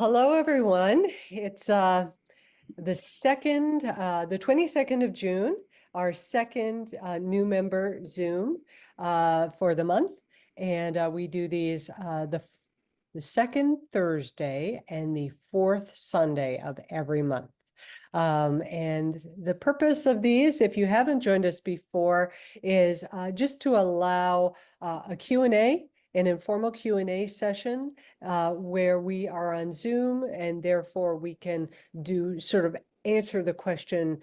Hello, everyone. It's the 22nd of June, our second new member Zoom for the month. And we do these the second Thursday and the fourth Sunday of every month. And the purpose of these, if you haven't joined us before, is just to allow a Q&A, an informal Q&A session where we are on Zoom, and therefore we can do sort of answer the question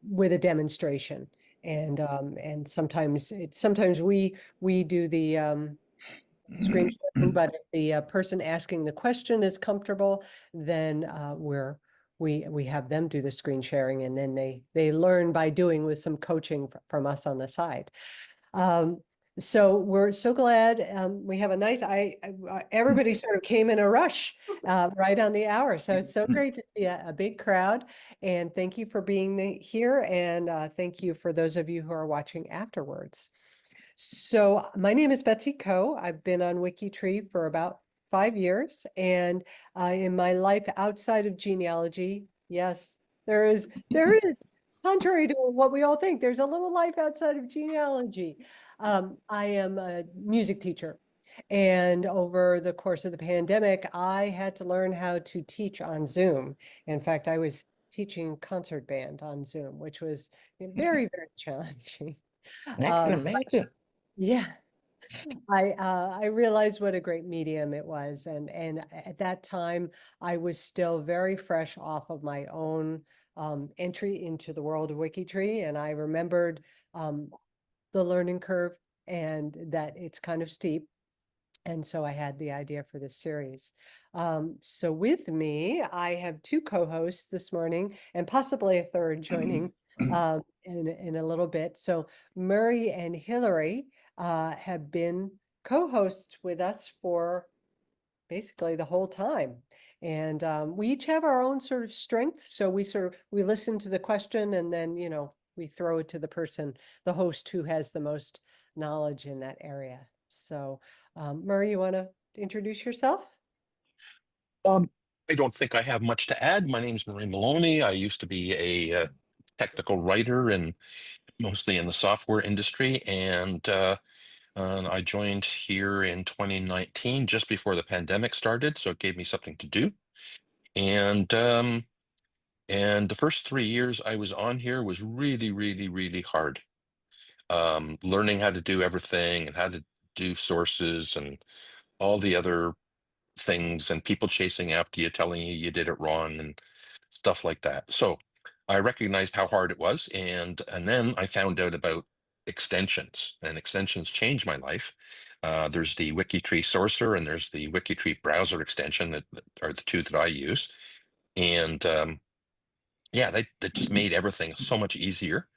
with a demonstration. And sometimes we do the screen sharing, but if the person asking the question is comfortable, then we have them do the screen sharing, and then they learn by doing with some coaching from us on the side. So we're so glad we have a nice, everybody sort of came in a rush right on the hour. So it's so great to see a big crowd, and thank you for being here. And thank you for those of you who are watching afterwards. So my name is Betsy Ko. I've been on WikiTree for about 5 years, and in my life outside of genealogy, yes, there is, contrary to what we all think, there's a little life outside of genealogy. I am a music teacher, and over the course of the pandemic, I had to learn how to teach on Zoom. In fact, I was teaching concert band on Zoom, which was very, very challenging. I can imagine. Yeah, I realized what a great medium it was, and at that time I was still very fresh off of my own entry into the world of WikiTree, and I remembered the learning curve and that it's kind of steep. And so I had the idea for this series. So with me, I have two co-hosts this morning, and possibly a third joining in a little bit. So Murray and Hillary have been co-hosts with us for basically the whole time. And we each have our own sort of strengths. So we listen to the question, and then, we throw it to the person, the host, who has the most knowledge in that area. So Murray, you want to introduce yourself? Um, I don't think I have much to add. My name's Murray Maloney. I used to be a technical writer and mostly in the software industry, and I joined here in 2019, just before the pandemic started, so it gave me something to do. And the first 3 years I was on here was really, really, really hard. Learning how to do everything and how to do sources and all the other things, and people chasing after you, telling you did it wrong and stuff like that. So I recognized how hard it was, and then I found out about extensions, and extensions changed my life. There's the WikiTree sourcer, and there's the WikiTree browser extension that are the two that I use. And yeah, that just made everything so much easier.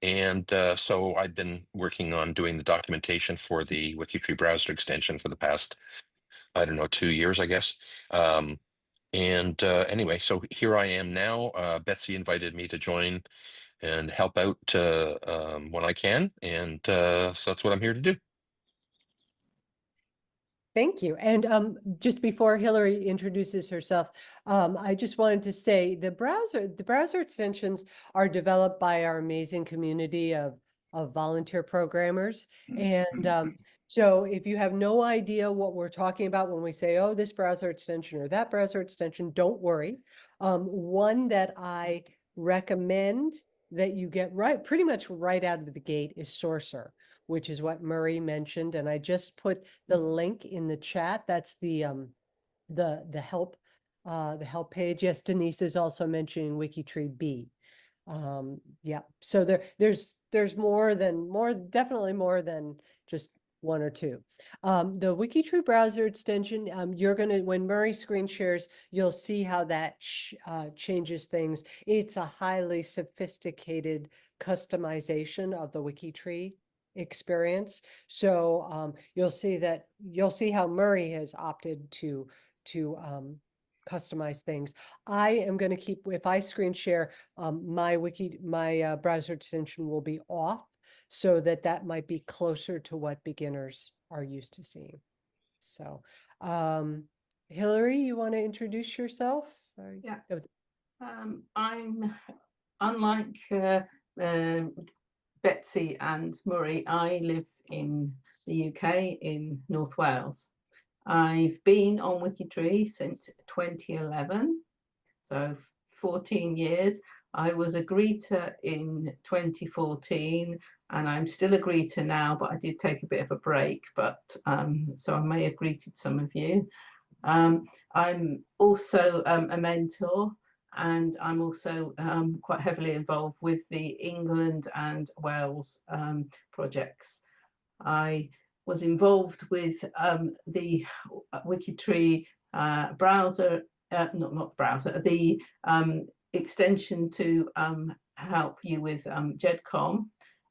And so I've been working on doing the documentation for the WikiTree browser extension for the past, I don't know, 2 years, I guess. And anyway, so here I am now. Betsy invited me to join and help out when I can, and so that's what I'm here to do. Thank you. And just before Hillary introduces herself, I just wanted to say the browser extensions are developed by our amazing community of volunteer programmers. And so if you have no idea what we're talking about when we say, oh, this browser extension or that browser extension, don't worry. One that I recommend that you get pretty much right out of the gate is Sourcer, which is what Murray mentioned. And I just put the link in the chat. That's the help page. Yes, Denise is also mentioning WikiTree B. Yeah, so there's definitely more than just one or two. The WikiTree browser extension, when Murray screen shares, you'll see how that changes things. It's a highly sophisticated customization of the WikiTree experience. So you'll see how Murray has opted to customize things. I am going to keep, if I screen share, my browser extension will be off, so that might be closer to what beginners are used to seeing. So Hillary, you want to introduce yourself? Yeah. Oh, I'm unlike Betsy and Murray. I live in the UK in North Wales. I've been on WikiTree since 2011, so 14 years. I was a greeter in 2014, and I'm still a greeter now, but I did take a bit of a break. But so I may have greeted some of you. I'm also a mentor, and I'm also quite heavily involved with the England and Wales projects. I was involved with the WikiTree browser, not browser, the extension to help you with GEDCOM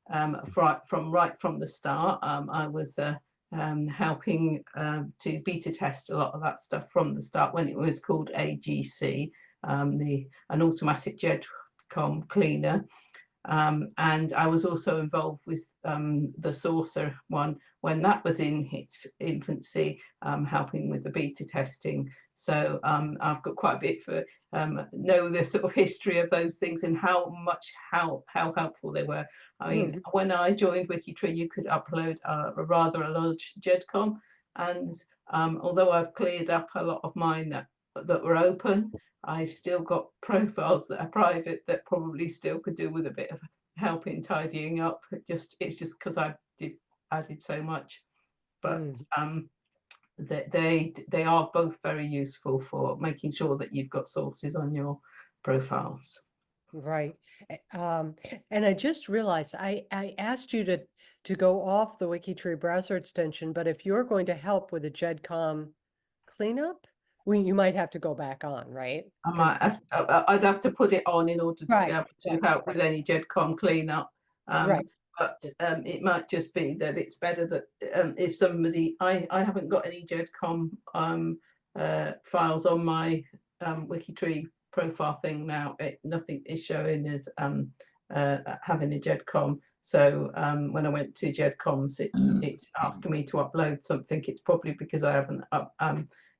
right from the start. I was helping to beta test a lot of that stuff from the start when it was called AGC, an automatic GEDCOM cleaner. And I was also involved with the Saucer one when that was in its infancy, helping with the beta testing. So I've got quite a bit for know the sort of history of those things and how helpful they were. I mean, when I joined WikiTree, you could upload a rather large GEDCOM, and although I've cleared up a lot of mine that were open, I've still got profiles that are private that probably still could do with a bit of help in tidying up. It's just because I added so much, but they are both very useful for making sure that you've got sources on your profiles. Right. And I just realized I asked you to go off the WikiTree browser extension, but if you're going to help with the GEDCOM cleanup, you might have to go back on, right? I'd have to put it on in order to be able to help with any GEDCOM cleanup. Right. But it might just be that it's better that if somebody, I haven't got any GEDCOM files on my WikiTree profile thing now. Nothing is showing as having a GEDCOM. So when I went to GEDCOMs, it's asking me to upload something. It's probably because I haven't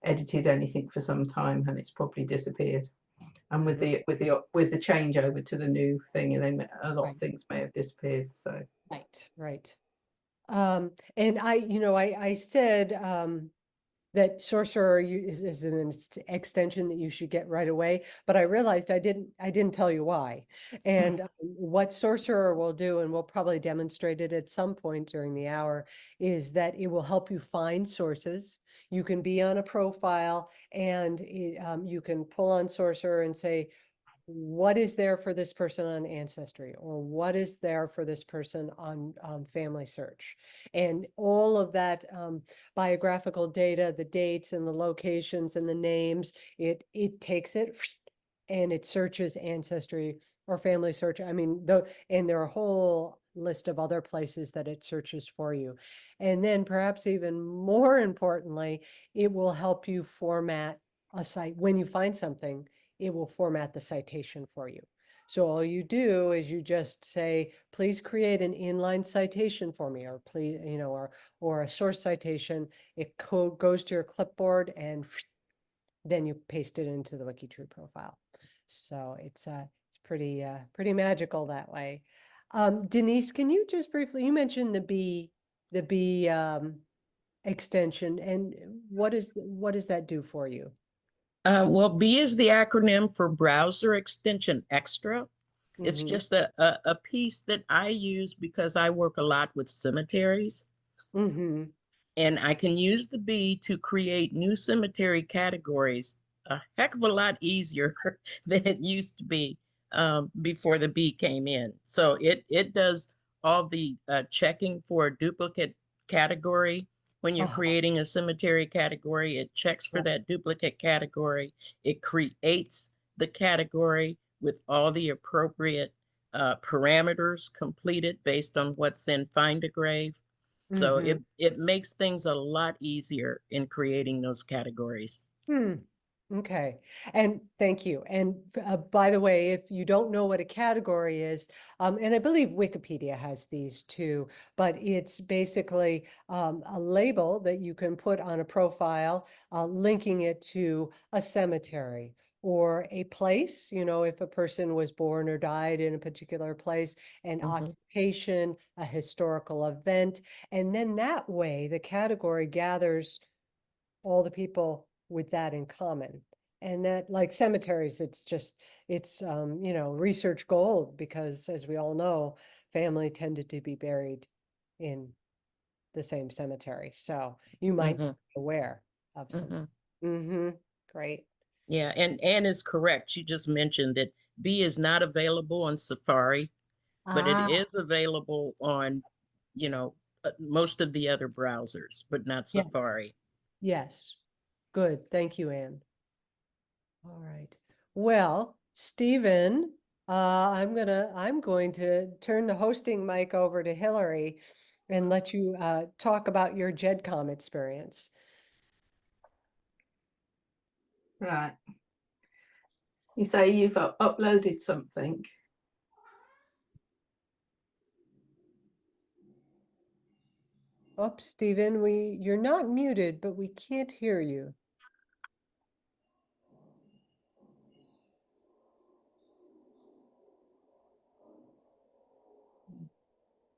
edited anything for some time, and it's probably disappeared. And with the changeover to the new thing, and then a lot of things may have disappeared. So right. And I said that Sorcerer is an extension that you should get right away, but I realized I didn't tell you why. And what Sorcerer will do, and we'll probably demonstrate it at some point during the hour, is that it will help you find sources. You can be on a profile, and you can pull on Sorcerer and say, what is there for this person on Ancestry, or what is there for this person on Family Search, and all of that biographical data, the dates and the locations and the names, it takes it and it searches Ancestry or Family Search. I mean, and there are a whole list of other places that it searches for you. And then perhaps even more importantly, it will help you format a site. When you find something, it will format the citation for you. So all you do is you just say, please create an inline citation for me, or please, or a source citation. It goes to your clipboard, and then you paste it into the WikiTree profile. So it's pretty magical that way. Denise, can you just briefly, you mentioned the B extension, and what does that do for you? Well, B is the acronym for Browser Extension Extra. It's just a piece that I use because I work a lot with cemeteries. And I can use the B to create new cemetery categories a heck of a lot easier than it used to be before the B came in. So it does all the checking for a duplicate category. When you're creating a cemetery category, it checks for that duplicate category. It creates the category with all the appropriate parameters completed based on what's in Find a Grave. So it makes things a lot easier in creating those categories. Okay, and thank you. And by the way, if you don't know what a category is, and I believe Wikipedia has these too, but it's basically a label that you can put on a profile, linking it to a cemetery or a place, you know, if a person was born or died in a particular place, an occupation, a historical event, and then that way the category gathers all the people with that in common. And that, like cemeteries, it's you know, research gold, because as we all know, family tended to be buried in the same cemetery. So you might be aware of some. Great. Yeah, and Anne is correct. She just mentioned that B is not available on Safari, but it Ah, is available on, you know, most of the other browsers, but not yeah, Safari. yes. Good. Thank you, Anne. All right. Well, Stephen, I'm going to turn the hosting mic over to Hillary and let you talk about your GEDCOM experience. Right. You say you've uploaded something. Oh, Stephen, you're not muted, but we can't hear you.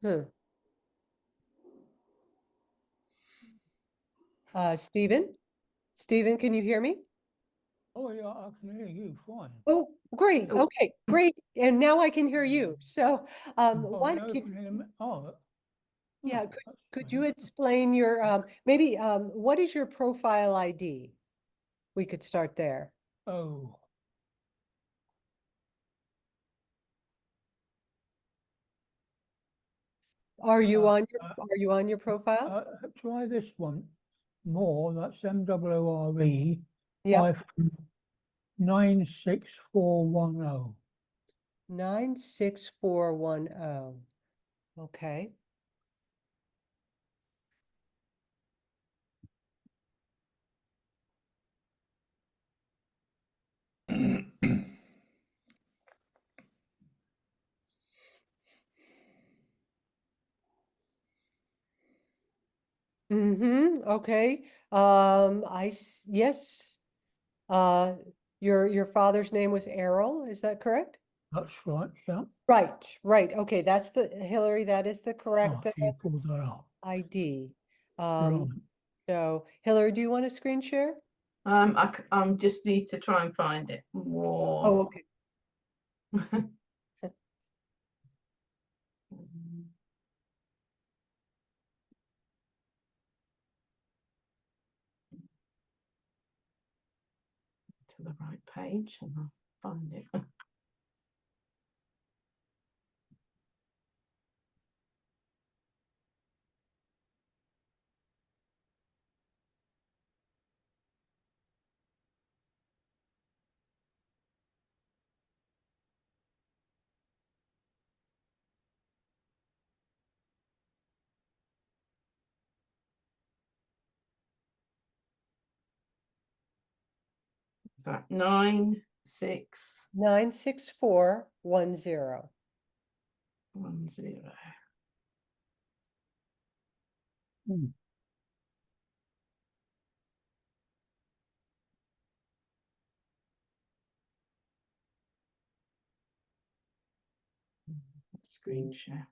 Hmm. Stephen? Stephen, can you hear me? Oh, yeah, I can hear you fine. Oh, great. Oh. Okay, great. And now I can hear you. So, Oh, why don't you, yeah, could, that's could you strange. explain your, maybe, what is your profile ID? We could start there. Oh, Are you uh, on your, uh, are you on your profile? try this one. More, that's MWRE Yep, 96410. 96410. Okay. Okay. Yes. Uh, your father's name was Errol, is that correct? That's right, yeah. Right, right. Okay, that's the, Hillary, that is the correct You pulled that out. ID. Right. So Hillary, do you want to screen share? I'm just need to try and find it more. Oh, okay. To the right page and I'll find it. Is that 9610? 96410. Hmm. Screen share.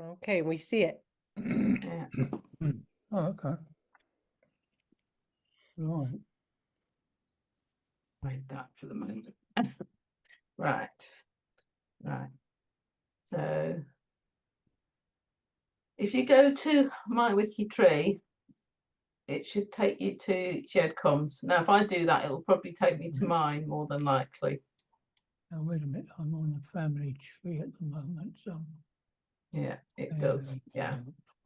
Okay, we see it. Yeah. Hmm. Oh, okay. Right. Hide that for the moment. Right. Right. So if you go to my WikiTree, it should take you to GEDCOMS. Now, if I do that, it'll probably take me to mine more than likely. Now, wait a minute. I'm on the family tree at the moment, so. Yeah, it does. Yeah.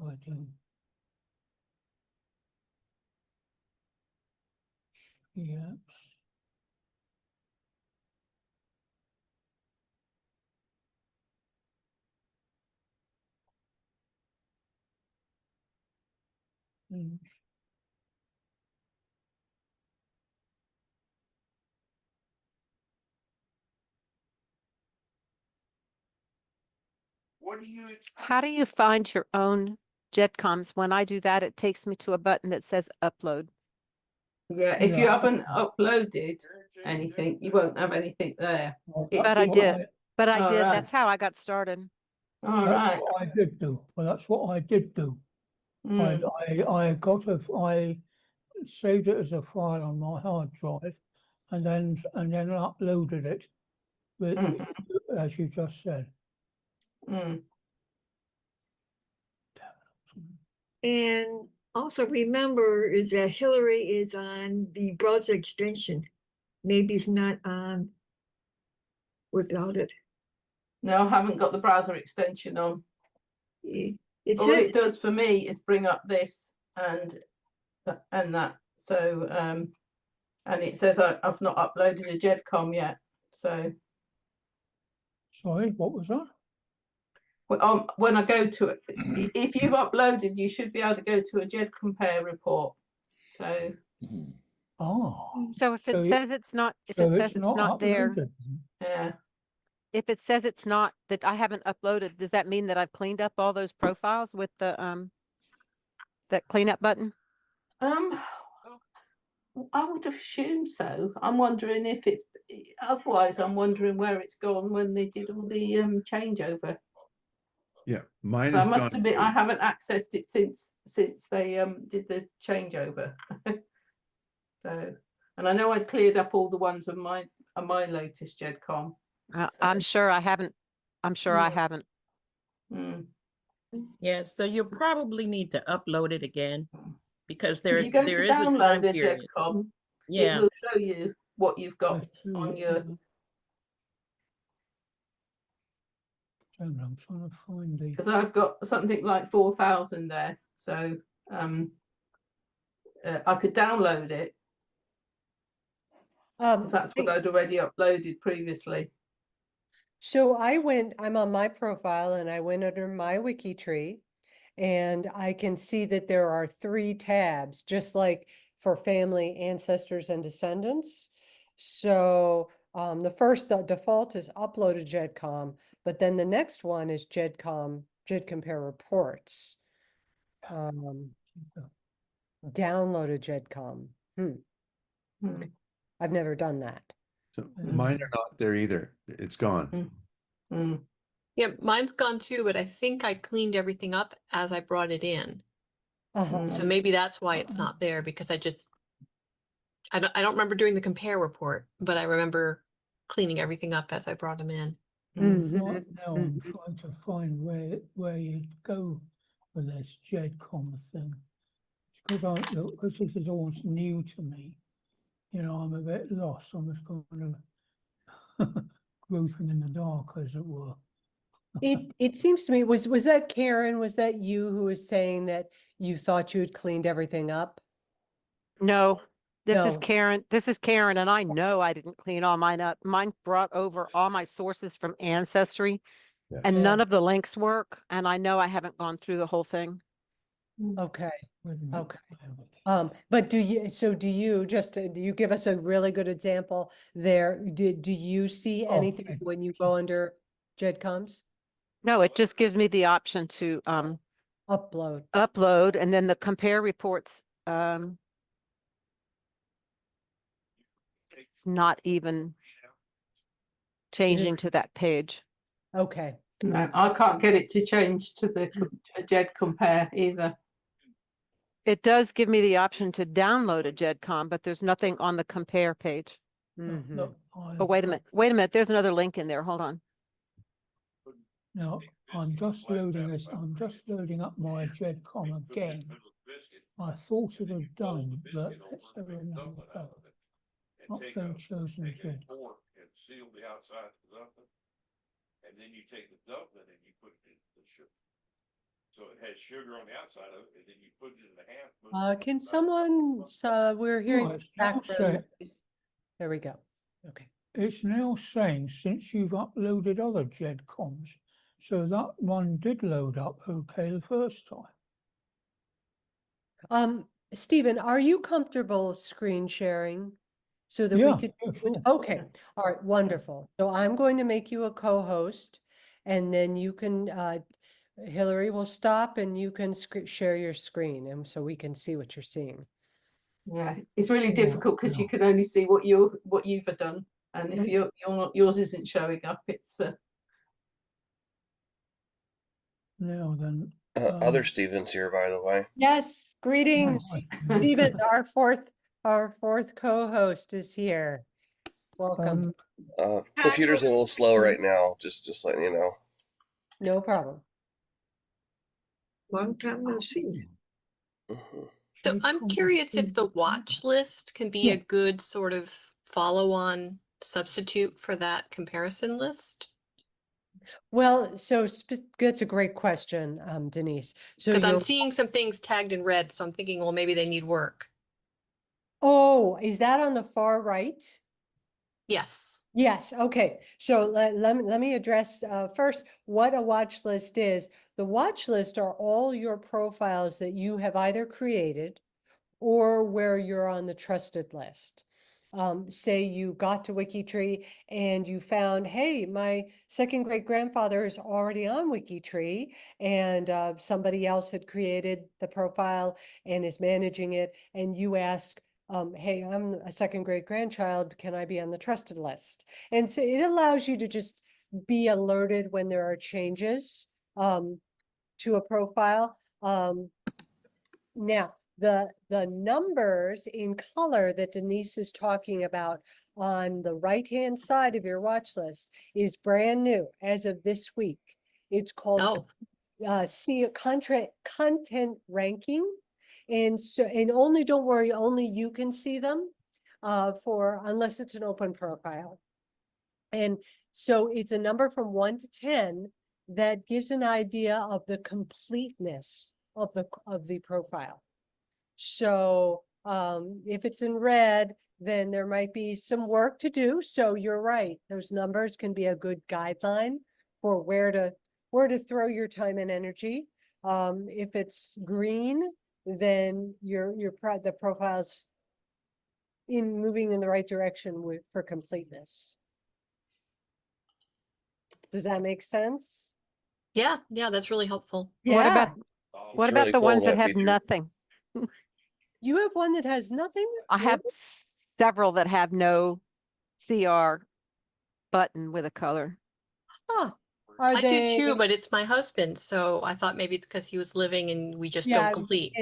I do. Yeah. and How do you find your own JEDCOMs? When I do that, it takes me to a button that says upload. Yeah, if you Yeah, haven't okay. uploaded anything, you won't have anything there. Well, It's But that's I what did. But I All did. right. That's how I got started. All That's right. what I did do. Well, that's what I did do. Mm, I saved it as a file on my hard drive, and then uploaded it, with, mhm, as you just said. mm. And also remember is that Hillary is on the browser extension. Maybe it's not on without it. No, I haven't got the browser extension on. It All says, it does for me is bring up this and that. So and it says I've not uploaded a JEDCOM yet. So Sorry, what was that? when I go to it, if you've uploaded, you should be able to go to a JED compare report. So Oh, So if it So says it's not, if so it says it's it's not there, uploaded. yeah, if it says it's not, that I haven't uploaded, does that mean that I've cleaned up all those profiles with the, that cleanup button? I would assume so. I'm wondering if it's otherwise. I'm wondering where it's gone when they did all the changeover. Yeah, mine So I is must gone. admit I too. haven't accessed it since they did the changeover. So, and I know I'd cleared up all the ones on my latest JEDCOM. I'm sure I haven't. I'm sure I Mm. haven't. Mm. Yeah, so you'll probably need to upload it again because If you go there to is a time download a period. JEDCOM, it Yeah, will show you what you've got Let's see on what- your. I'm trying to find the. Because I've got something like 4,000 there, so I could download it. 'Cause that's what I'd already uploaded previously. So I'm on my profile and I went under my WikiTree, and I can see that there are 3 tabs, just like for family, ancestors, and descendants. So the first, the default is upload a JEDCOM, but then the next one is JED compare reports. Download a JEDCOM. Hmm. I've never done that. So mine are not there either. It's gone. Mm. Yeah, mine's gone too, but I think I cleaned everything up as I brought it in. Uh-huh. So maybe that's why it's not there because I don't remember doing the compare report, but I remember cleaning everything up as I brought them in. Mhm, Right now, I'm mhm. trying to find where you'd go with this JEDCOM thing. Because this is all new to me, I'm a bit lost. I'm just kind of groping in the dark, as it were. It seems to me, was that Karen? Was that you who was saying that you thought you had cleaned everything up? No, this is No. Karen. This is Karen, and I know I didn't clean all mine up. Mine brought over all my sources from Ancestry, Yes. and Yeah. none of the links work. And I know I haven't gone through the whole thing. Okay. Wait a minute. Okay. But do you give us a really good example there? Do you see Oh, anything okay. when you go under JEDCOMs? No, it just gives me the option to Upload. upload, and then the compare reports. It's not even changing to that page. Okay. No, I can't get it to change to the JED compare either. It does give me the option to download a JEDCOM, but there's nothing on the compare page. Mhm. Look, Oh, wait a minute. There's another link in there. Hold on. Now, I'm just loading up my JEDCOM again. I thought it had done, but let's have another go. Upload chosen JED. And seal the outside of the dumpling. And then you take the dumpling and you put it in the sugar. So it has sugar on the outside of it, and then you put it in the half. Can someone, we're hearing it's now background noise. There we go. Okay. It's now saying since you've uploaded other JEDCOMs, so that one did load up okay the first time. Stephen, are you comfortable screen sharing? So that we Yeah, could, yeah, sure. okay, all right, wonderful. So I'm going to make you a co-host and then you can, Hillary will stop and you can share your screen and so we can see what you're seeing. Yeah, it's really Yeah, difficult because you yeah. can only see what you've done, and if yours isn't showing up, it's Now then, Other Stevens here, by the way. Yes, greetings. hi. Stephen, our fourth co-host is here. Welcome. Computer's a little slow right now. Just letting you know. No problem. Long time no see. Mhm. So Jade I'm curious if the Thompson. watch list can be Yeah. a good sort of follow-on substitute for that comparison list. Well, so that's a great question, Denise. So Because I'm you're, seeing some things tagged in red, so I'm thinking, well, maybe they need work. oh, is that on the far right? Yes. Yes, okay. So let me address first what a watch list is. The watch list are all your profiles that you have either created or where you're on the trusted list. Say you got to WikiTree and you found, hey, my second great grandfather is already on WikiTree and somebody else had created the profile and is managing it. And you ask, hey, I'm a second great grandchild, can I be on the trusted list? And so it allows you to just be alerted when there are changes to a profile. Now, the numbers in color that Denise is talking about on the right-hand side of your watch list is brand new as of this week. It's called see content ranking. And so, and only, don't worry, only you can see them for unless it's an open profile. And so it's a number from 1 to 10 that gives an idea of the completeness of the profile. So if it's in red, then there might be some work to do. So you're right. Those numbers can be a good guideline for where to throw your time and energy. If it's green, then the profile's moving in the right direction for completeness. Does that make sense? Yeah, that's really helpful. What about It's really the cool, ones that that have feature. nothing? You have one that has nothing? I have several that have no CR button with a color. Huh. Are I do they? too, but it's my husband, so I thought maybe it's because he was living and we just don't complete.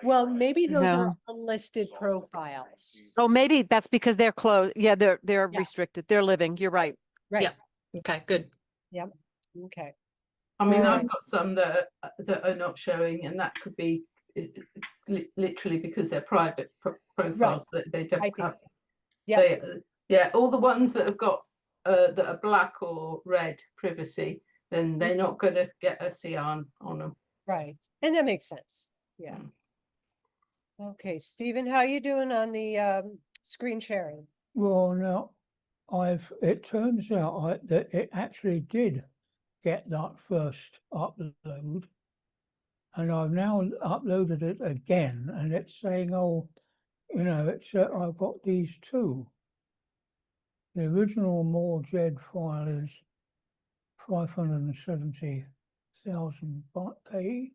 Well, maybe those are No. unlisted profiles. Oh, maybe that's because they're closed. Yeah, they're Yeah. restricted. They're living. You're right. Right. Yeah. Okay, good. Yep. Okay. I mean, All I've right. got some that are not showing, and that could be literally because they're private profiles that they don't have. So. Yeah. Yeah, all the ones that have got that are black or red privacy, then they're not going to get a CR on them. Right. And that makes sense. Yeah. Okay, Stephen, how you doing on the screen sharing? Well, now, it turns out that it actually did get that first upload. And I've now uploaded it again and it's saying, oh, you know, I've got these two. The original More Jed file is 570,000 K.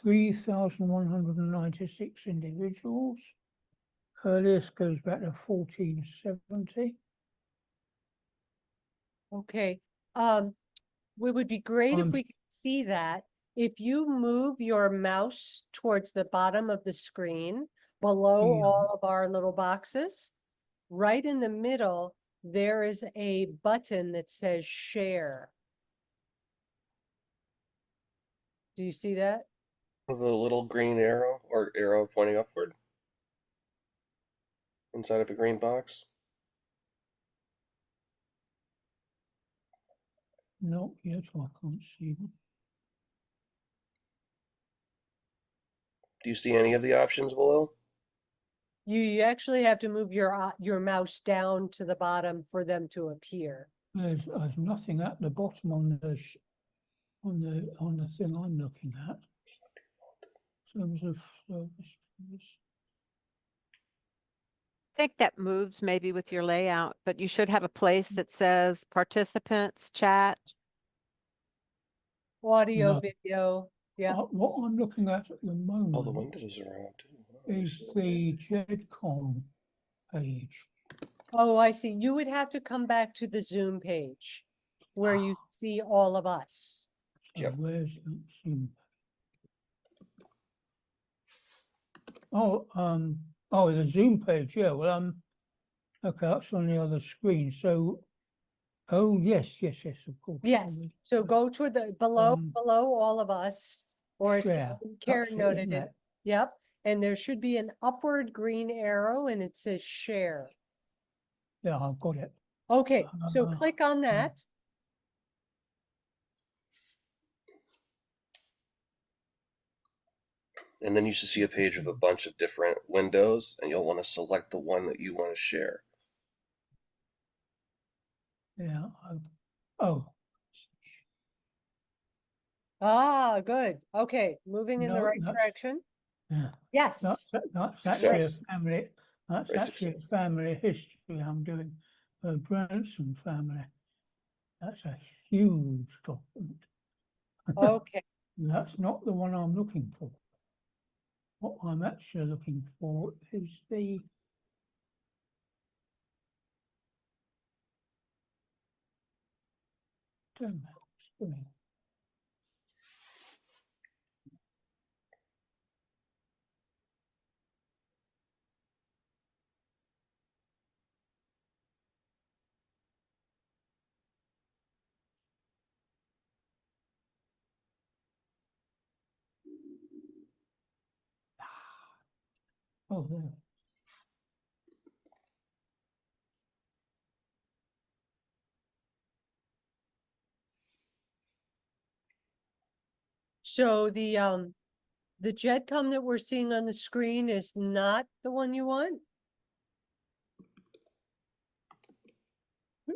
3,196 individuals. Earliest goes back to 1470. Okay. It would be great if we could see that. If you move your mouse towards the bottom of the screen, below all of our little boxes, right in the middle, there is a button that says share. Do you see that? With a little green arrow or arrow pointing upward inside of a green box. No, yes, I can't see them. Do you see any of the options below? You actually have to move your mouse down to the bottom for them to appear. There's nothing at the bottom on on the thing I'm looking at. In terms of service. I think that moves maybe with your layout, but you should have a place that says participants, chat. Audio, No. video, yeah. What I'm looking at the All the moment windows are on too. Wow, let me is see what the JEDCOM page. Oh, I see. You would have to come back to the Zoom page where you see all of us. So Yep. where's the Zoom? Oh, the Zoom page. Yeah. Well, okay, that's on the other screen. So, oh yes, of course. Yes, so go to the below all of us, or as share. Karen That's it, noted isn't it. it? Yep, and there should be an upward green arrow and it says share. Yeah, I've got it. Okay, so Uh, click on that. And then you should see a page with a bunch of different windows, and you'll want to select the one that you want to share. Yeah. Oh, Ah, good. Okay, moving in the no, right that's- direction. yeah. Yes. That's actually a Success. family. That's Great actually a success. family history I'm doing. The Branson family. That's a huge document. Okay, That's not the one I'm looking for. What I'm actually looking for is the screen. Oh, there. so the JEDCOM that we're seeing on the screen is not the one you want?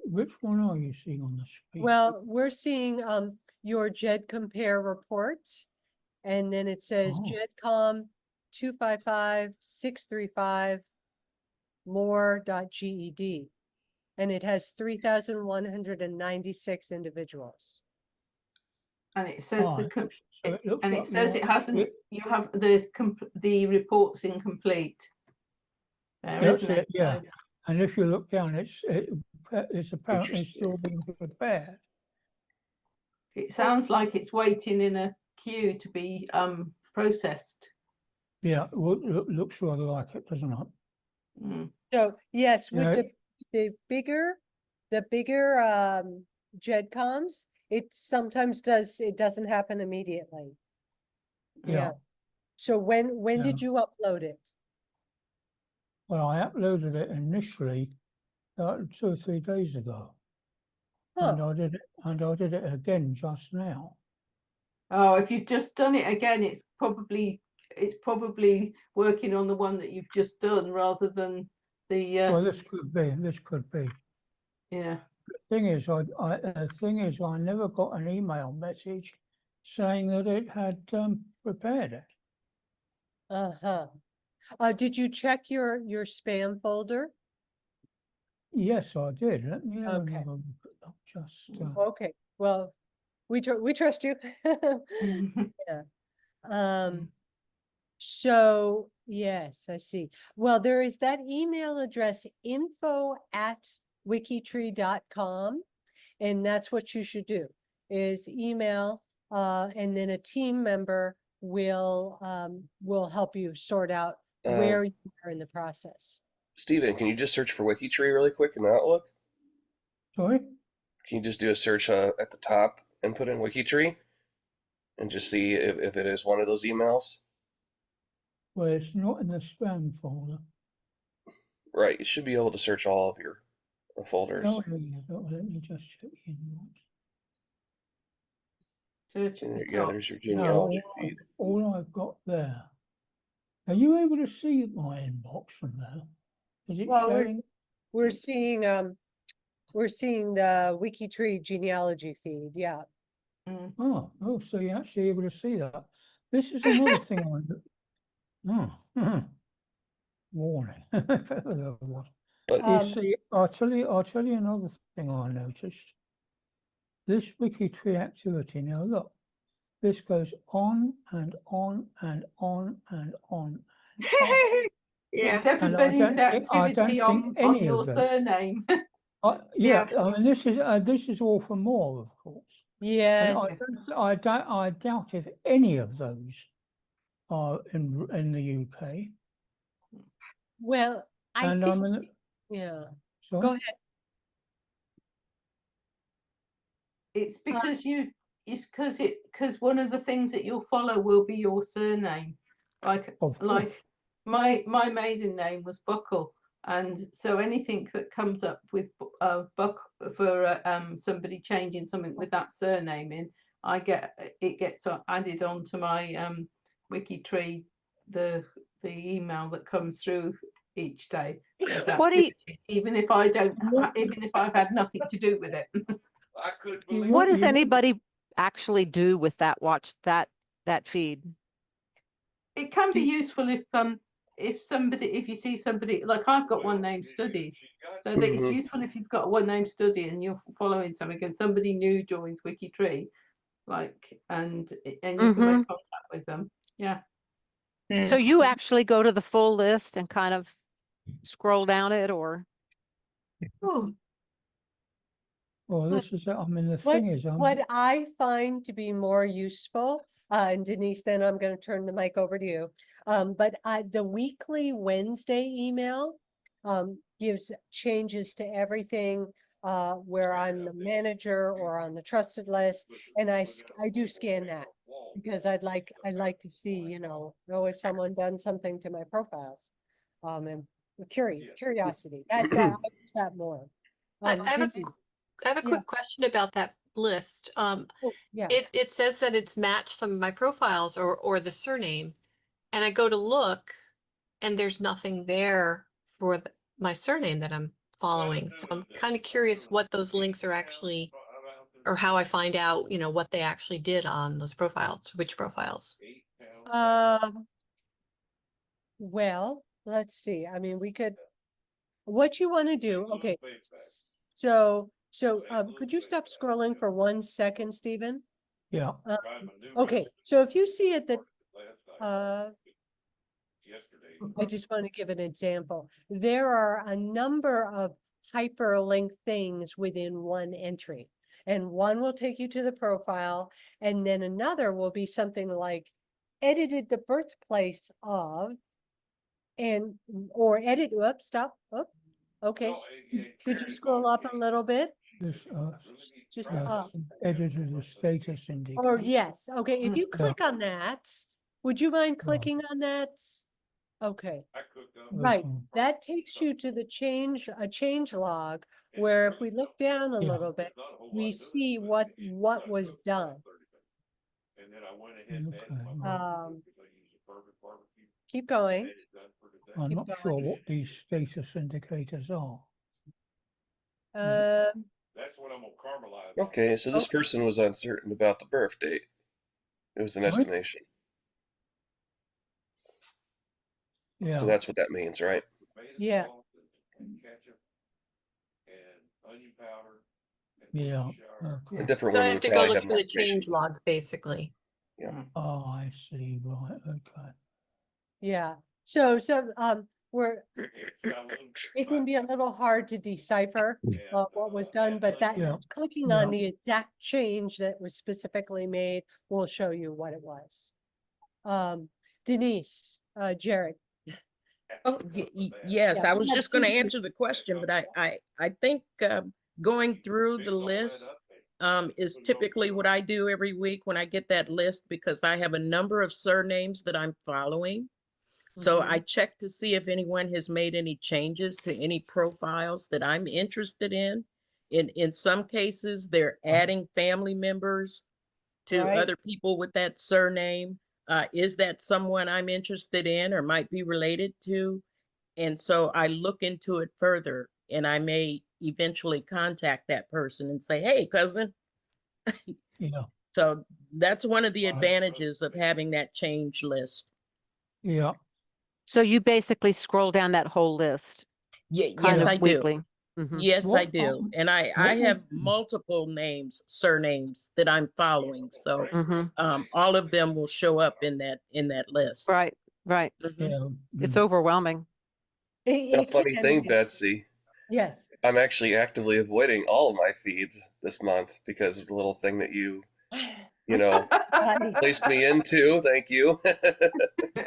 Which one are you seeing on the screen? Well, we're seeing your JED compare report, and then it says Oh. JEDCOM 255-635 more.ged, and it has 3,196 individuals. And it says Oh, so it looks and like it says you're- it hasn't. You have the reports incomplete. There, That's isn't it? yeah. So, And if you look down, it's apparently Interesting. still being prepared. it sounds like it's waiting in a queue to be processed. Yeah, well, looks rather like it, doesn't it? Mm. So yes, with Yeah. the bigger JEDCOMs, it sometimes it doesn't happen immediately. Yeah. So when did you upload it? Well, I uploaded it initially 2 or 3 days ago, and Huh. I did it again just now. Oh, if you've just done it again, it's probably working on the one that you've just done rather than the. Well, this could be. This could be. Yeah. The thing is, I never got an email message saying that it had prepared it. Uh-huh. Did you check your spam folder? Yes, I did. Let me have Okay. another look at that. Just Okay. Well, we trust you. Yeah. So yes, I see. Well, there is that email address info@wikitree.com, and that's what you should do is email and then a team member will help you sort out where you are in the process. Steven, can you just search for WikiTree really quick in Outlook? sorry. Can you just do a search at the top and put in WikiTree and just see if it is one of those emails? Well, it's not in the spam folder. Right, you should be able to search all of your folders. Oh, let me just check the inbox. Search at the Yeah, top. there's your No, genealogy feed. all I've got there. Are you able to see my inbox from there? Is it Well, showing? we're seeing the WikiTree genealogy feed. Yeah. Mm. Oh, go, so you're actually able to see that. This is another thing warning. If ever there was. But You see, I'll tell you another thing I noticed. This WikiTree activity, now look, this goes on and on and on and on. Yeah. It's everybody's activity think on any your of them- surname. Yeah, I mean, this is all for more, of course. And Yes. I doubt if any of those are in the UK. Well, I And think, mean, yeah. sorry? Go ahead. It's because because one of the things that you'll follow will be your surname. Like my maiden name was Buckle, and so anything that comes up with Buck for somebody changing something with that surname in, it gets added onto my WikiTree, the email that comes through each day. What do you, Even if I don't, even if I've had nothing to do with it. I couldn't believe. what does anybody actually do with that? Watch that feed. It can be useful if you see somebody, like I've got one name Studies, so that it's Mhm. useful if you've got one name Study and you're following something and somebody new joins WikiTree, like and you can make contact with them. Yeah. So you actually go to the full list and kind of scroll down it, or? Oh, Well, this is, I mean, the What, thing is, what I find to be more useful, and Denise, then I'm going to turn the mic over to you. But the weekly Wednesday email gives changes to everything where I'm the manager or on the trusted list, and I do scan that because I'd like to see, you know, has someone done something to my profiles, and curiosity that I use that more. I have a Did you? I have a quick question about that list. Oh, yeah. It says that it's matched some of my profiles or the surname, and I go to look, and there's nothing there for my surname that I'm following. So I'm kind of curious what those links are actually, or how I find out, you know, what they actually did on those profiles, which profiles. Well, let's see. I mean, we could, what you want to do, okay. So, could you stop scrolling for 1 second, Stephen? yeah. Okay, so if you see it that, I just want to give an example. There are a number of hyperlink things within one entry. And one will take you to the profile, and then another will be something like edited the birthplace of, and or edit, oops, stop, oh, okay. Could you scroll up a little bit? This, Just up. edited the status indicator. Or yes, okay, if you click on that, would you mind clicking on that? Okay, right, that takes you to the change log, where if we look down a little bit, we see what was done. And then I went ahead and added my Keep going. I'm not sure what these status indicators are. That's what I'm gonna caramelize. Okay, so this person was uncertain about the birth date. It was an What? estimation. Yeah. So that's what that means, right? Yeah. And ketchup and onion powder. Yeah. A Okay. different So I one have would to go probably look have through more the information. change log, basically. Yeah. Oh, I see. Right. Okay. Yeah, so it can be a little hard to decipher what was done, but that clicking on the exact change that was specifically made will show you what it was. Denise, Jared. Oh, yes, Yeah, I we was have just going to two- answer the question, but I think going through the list is typically what I do every week when I get that list, because I have a number of surnames that I'm following. So I check to see if anyone has made any changes to any profiles that I'm interested in. In some cases, they're adding family members to other people with that surname. Is that someone I'm interested in or might be related to? And so I look into it further, and I may eventually contact that person and say, hey, cousin. Yeah. So that's one of the Right. advantages of having that change list. Yeah, So you basically scroll down that whole list kind Yes, of I do. weekly. Mhm. Yes, I What, do. And I what have would- multiple names, surnames that I'm following. So Mhm. all of them will show up in that list. Right, right. Mhm. yeah, It's overwhelming. A It funny can thing, be. Betsy, Yes. I'm actually actively avoiding all of my feeds this month because of the little thing that you know, Right. placed me into. Thank you.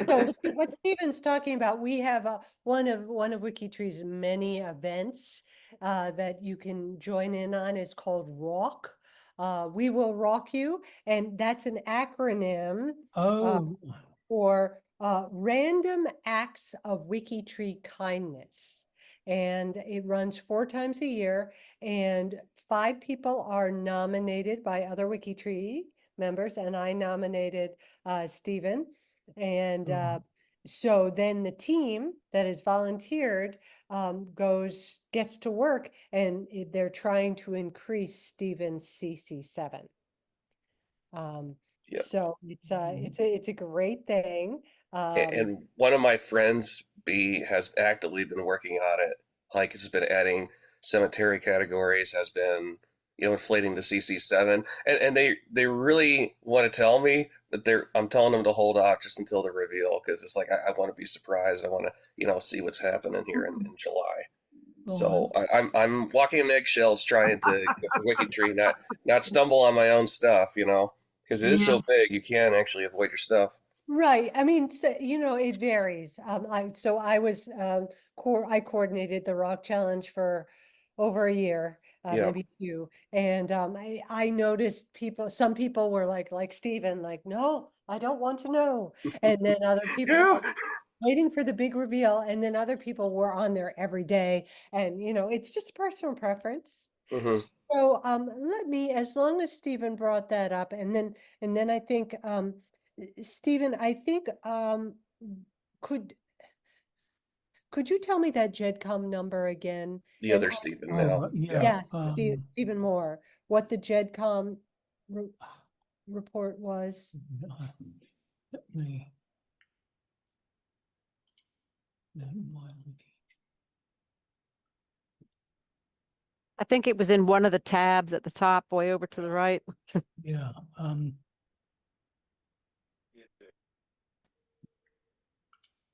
So what Stephen's talking about, we have one of WikiTree's many events that you can join in on is called ROCK. We will rock you, and that's an acronym oh, for Random Acts of WikiTree Kindness. And it runs 4 times a year, and 5 people are nominated by other WikiTree members, and I nominated Stephen. And Mhm. so then the team that is volunteered gets to work, and they're trying to increase Stephen's CC7. Yep. So it's a great thing. And one of my friends, B, has actively been working on it. Like, has been adding cemetery categories, has been, inflating the CC7, and they really want to tell me, but I'm telling them to hold off just until the reveal, because it's like I want to be surprised. I want to, see what's happening here in July. So I'm walking on eggshells trying to go for WikiTree, not stumble on my own stuff, because it is so big, you can actually avoid your stuff. Right. I mean, so, it varies. I coordinated the Rock Challenge for over a year, Yeah. maybe 2. And I noticed some people were like Stephen, like, no, I don't want to know. And then other people Yeah. were waiting for the big reveal. And then other people were on there every day. And, it's just personal preference. Hmm. So as long as Stephen brought that up, and then I think Stephen, I think could could you tell me that JEDCOM number again? The And other Stephen now. oh, yeah. yes, Stephen Moore, what the JEDCOM report was? Let me. Let my- I think it was in one of the tabs at the top, way over to the right. Yeah,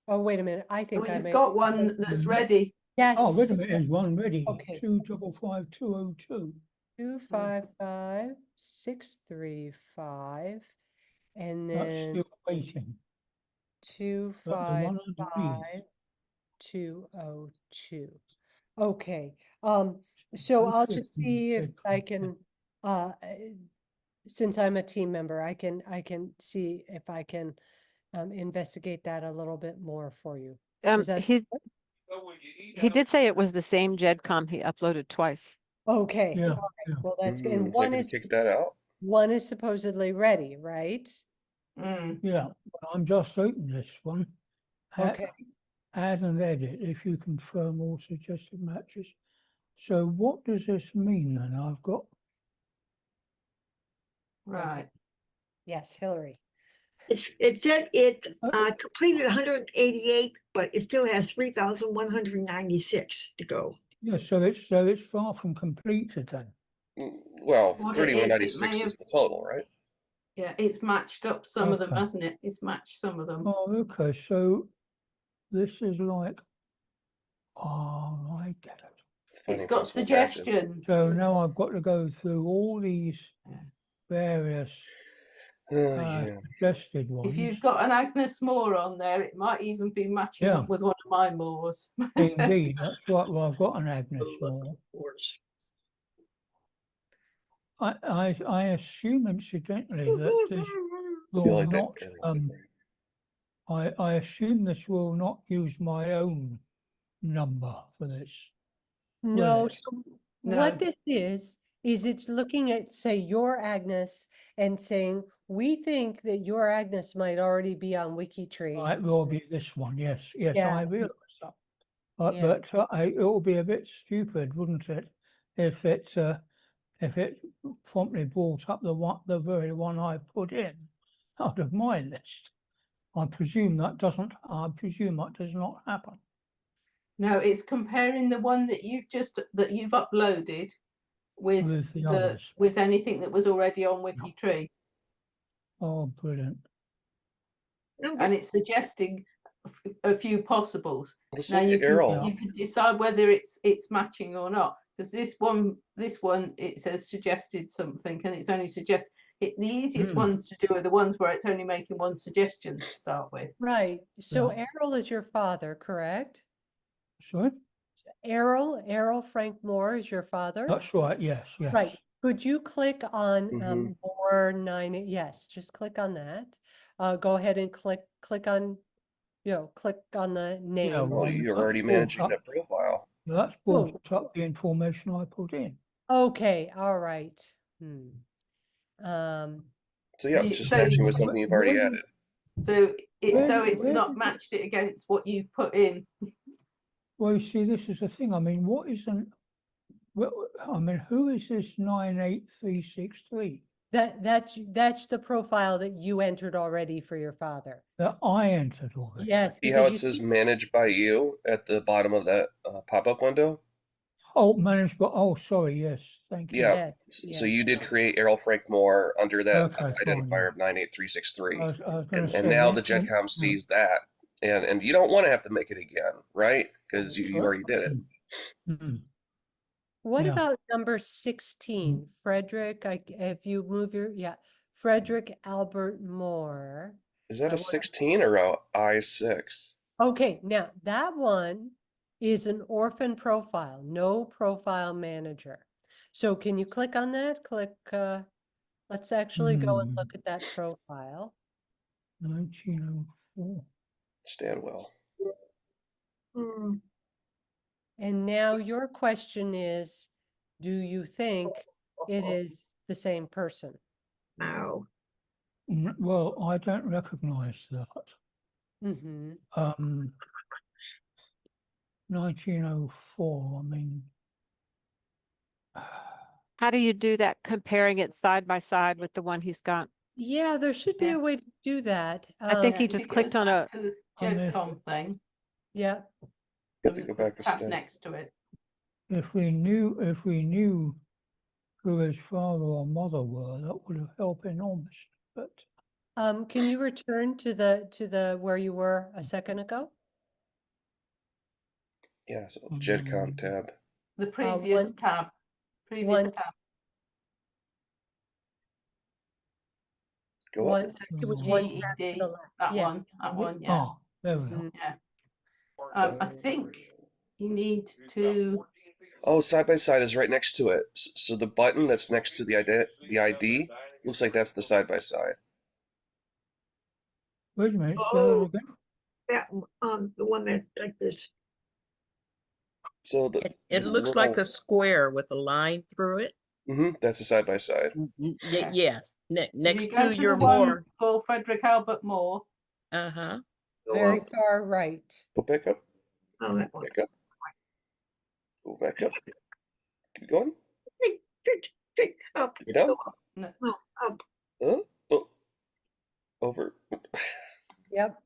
Oh, wait a minute. I think I We've may. got one that's ready. Yes. oh, wait a minute, there's one ready. Okay. 2555202. 255-635, and That's then still waiting. But the one underneath. 255-202. Okay, so I'll just see if I can, since I'm a team member, I can see if I can investigate that a little bit more for you. Does that? He did say it was the same JEDCOM he uploaded twice. Okay, Yeah, all right. yeah. Well, that's good. And Is they gonna kick that out? one is supposedly ready, right? Yeah, but I'm just opening this one. Okay. Add and edit if you confirm all suggested matches. So what does this mean then? I've got, Right. Yes, Hillary. It said it completed 188, but it still has 3,196 to go. yeah, so it's far from completed then. Well, What it is, it 3196 may have, is the total, right? yeah, it's matched up some of them, Okay. hasn't it? It's matched some of them. Oh, okay, so this is like, oh, I get it. It's finding got possible matches. suggestions. So now I've got to go through all these various Oh, yeah. suggested ones. If you've got an Agnes Moore on there, it might even be matching Yeah. up with one of my Moores. Indeed, that's right. Well, I've got an Agnes Moore. I assume incidentally that this Feel will like that not, I assume this will not use my own number for this. No, it? so No. what this is it's looking at, say, your Agnes and saying, we think that your Agnes might already be on WikiTree. It will be this one, yes, Yeah. I realise that. Yeah. But it will be a bit stupid, wouldn't it, if it if it promptly brought up the very one I put in out of my list. I presume that does not happen. No, it's comparing the one that you've uploaded with With the others. with anything that was already on WikiTree. Oh, brilliant. And it's suggesting a few possibles. Let's Now look you at Errol. can decide whether it's matching or not, because this one it says suggested something, and it's only the easiest ones to do are the ones where it's only making one suggestion to start with. Right. So Yeah. Errol is your father, correct? Sorry? Errol Frank Moore is your father? That's right, yes, yes. Right. Could you click on Mhm. more 9? Yes, just click on that. Go ahead and click on, click on the name. Yeah, Oh, well, you're that's already brought managing up- that profile. That's brought up the information I put in. Okay, all right. So yeah, it's just matching with something you've already added. So it's where not did matched it against what you've put in. Well, you see, this is the thing. I mean, who is this 98363 That's the profile that you entered already for your father. that I entered already? Yes, See how because it you says see, managed by you at the bottom of that pop-up window? Oh, managed by, oh, sorry, yes, thank you. Yeah. yes, So yes. you did create Errol Frank Moore under that Okay, fine, identifier yeah. of 98363. I was gonna And say now that- the GEDCOM sees that. And you don't want to have to make it again, right? Because you already did it. Mhm. What Yeah. about number 16, Frederick? If you move Frederick Albert Moore. Is that I a wanna- 16 or a I6? Okay, now that one is an orphan profile, no profile manager. So can you click on that? Let's actually go and look at that profile. 1904. Stanwell. And now your question is, do you think it is the same person? Ow. Well, I don't recognize that. Mm-hmm. 1904, I mean. How do you do that, comparing it side by side with the one he's got? Yeah, there should be Yeah. a way to do that. I think Yeah, you if just it clicked goes on back a, to the On this- GEDCOM thing, Yeah. You have to go back a tap step. next to it. If we knew who his father or mother were, that would have helped enormously. But Can you return to the where you were a second ago? Yeah, so GEDCOM tab. The previous tab. Previous one- tab. Go up. It was one tab to GED. the left. That Yeah. one. That one. Yeah. oh, there we go. Mhm. Yeah. I think you need to. Oh, side by side is right next to it. So the button that's next to the ID looks like that's the side by side. Wait a minute, say that Oh. again. That, the one that's like this. So the It looks like a square with a line through it. that's a side by side. Yeah. Yes, If next you go to the your one more, for Frederick Albert Moore. uh-huh. Very far right. Go back up. Oh, that one. Back up. Go back up. Keep going. Up. Go down. No. No, up. Oh. Over. Yep.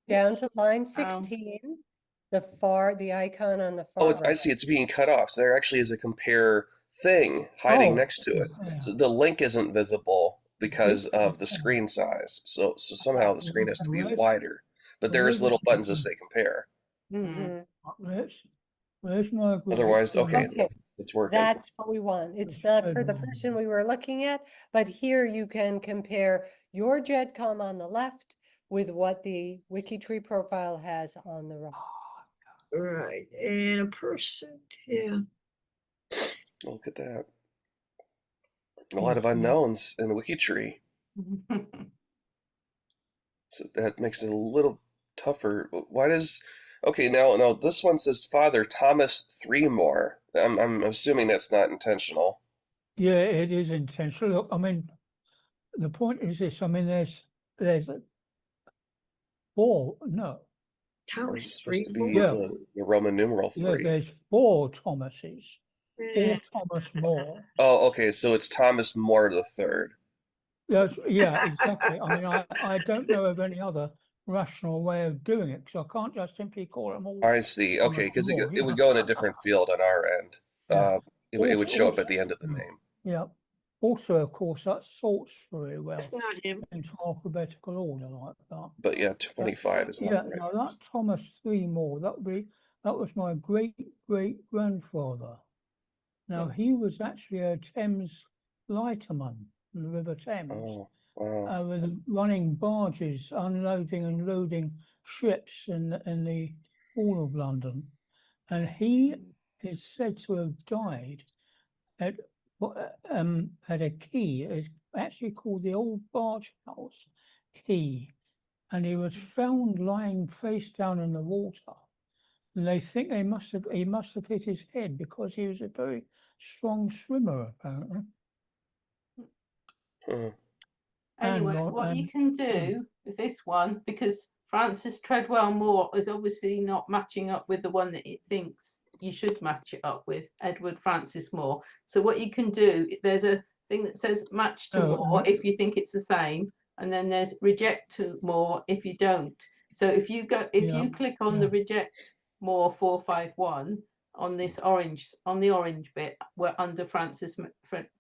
Down to line 16. The icon on the far Oh, right. I see. It's being cut off. So there actually is a compare thing hiding next to it. So the link isn't visible because of the screen size. So somehow the screen has to be wider. But there's little buttons that say compare. Mhm. Where's my group? Otherwise, okay, Okay. it's working. That's what we want. It's not for the person we were looking at, but here you can compare your GEDCOM on the left with what the WikiTree profile has on the right. Right, and a person, yeah. Look at that. A lot of unknowns in WikiTree. So that makes it a little tougher. Why does... Okay, now this one says Father Thomas Threemore. I'm assuming that's not intentional. Yeah, it is intentional. Look, I mean, the point is this. I mean, there's four. No. Or is it supposed to be Yeah. the Roman numeral 3? Yeah, there's 4 Thomases. or Thomas More. Oh, okay. So it's Thomas More the third. Yes, yeah, exactly. I mean, I don't know of any other rational way of doing it, because I can't just simply call them all I see. Okay, Thomas because More, it would go in a different field on our end. Yeah. It would show up Also- at the end of the name. Yeah. Also, of course, that sorts very well It's not him. into alphabetical order like that. But yeah, 25 is not Yeah, the right. now that Thomas Three More, that was my great-great-grandfather. Now, he was actually a Thames lighterman in the River Thames. Oh, wow. With running barges, unloading and loading ships in the Hall of London, and he is said to have died at a quay. It's actually called the Old Barge House Quay, and he was found lying face down in the water. And they think he must have hit his head, because he was a very strong swimmer, apparently. Hmm. Anyway, what you can do with this one, because Francis Treadwell Moore is obviously not matching up with the one that it thinks you should match it up with, Edward Francis Moore. So what you can do, there's a thing that says match to Moore if you think it's the same, and then there's reject to Moore if you don't. So if you you click on the reject Moore 451 on this orange, on the orange bit, where under Francis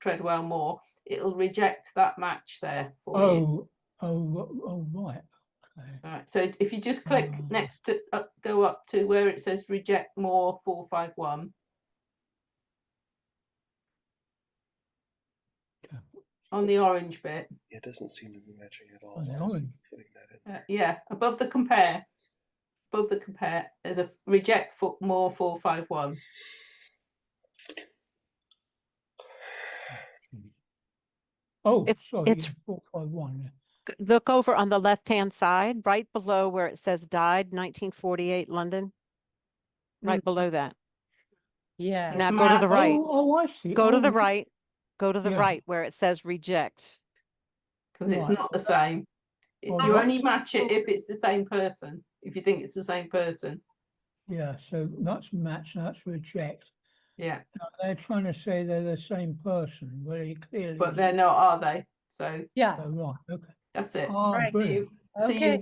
Treadwell Moore, it'll reject that match there for you. Oh, right. Okay. All right. So if you just click next to go up to where it says reject more 451. On the orange bit. It doesn't seem to be matching at all. On the orange. Yeah, above the compare. Above the compare, there's a reject more 451. Oh, It's- sorry, it's- 451. Look over on the left-hand side, right below where it says died 1948 London. Right below that. Yeah. Now go to the right. Oh, I see. Go to the right. Go to the Yeah. right where it says reject. Because it's Right. not the same. Well, You that's- only match it if it's the same person. If you think it's the same person. Yeah, so that's match, that's reject. Yeah. Now, they're trying to say they're the same person, very clearly. But they're not, are they? So Yeah. Oh, right, okay. that's it. Oh, Right. brilliant. Okay.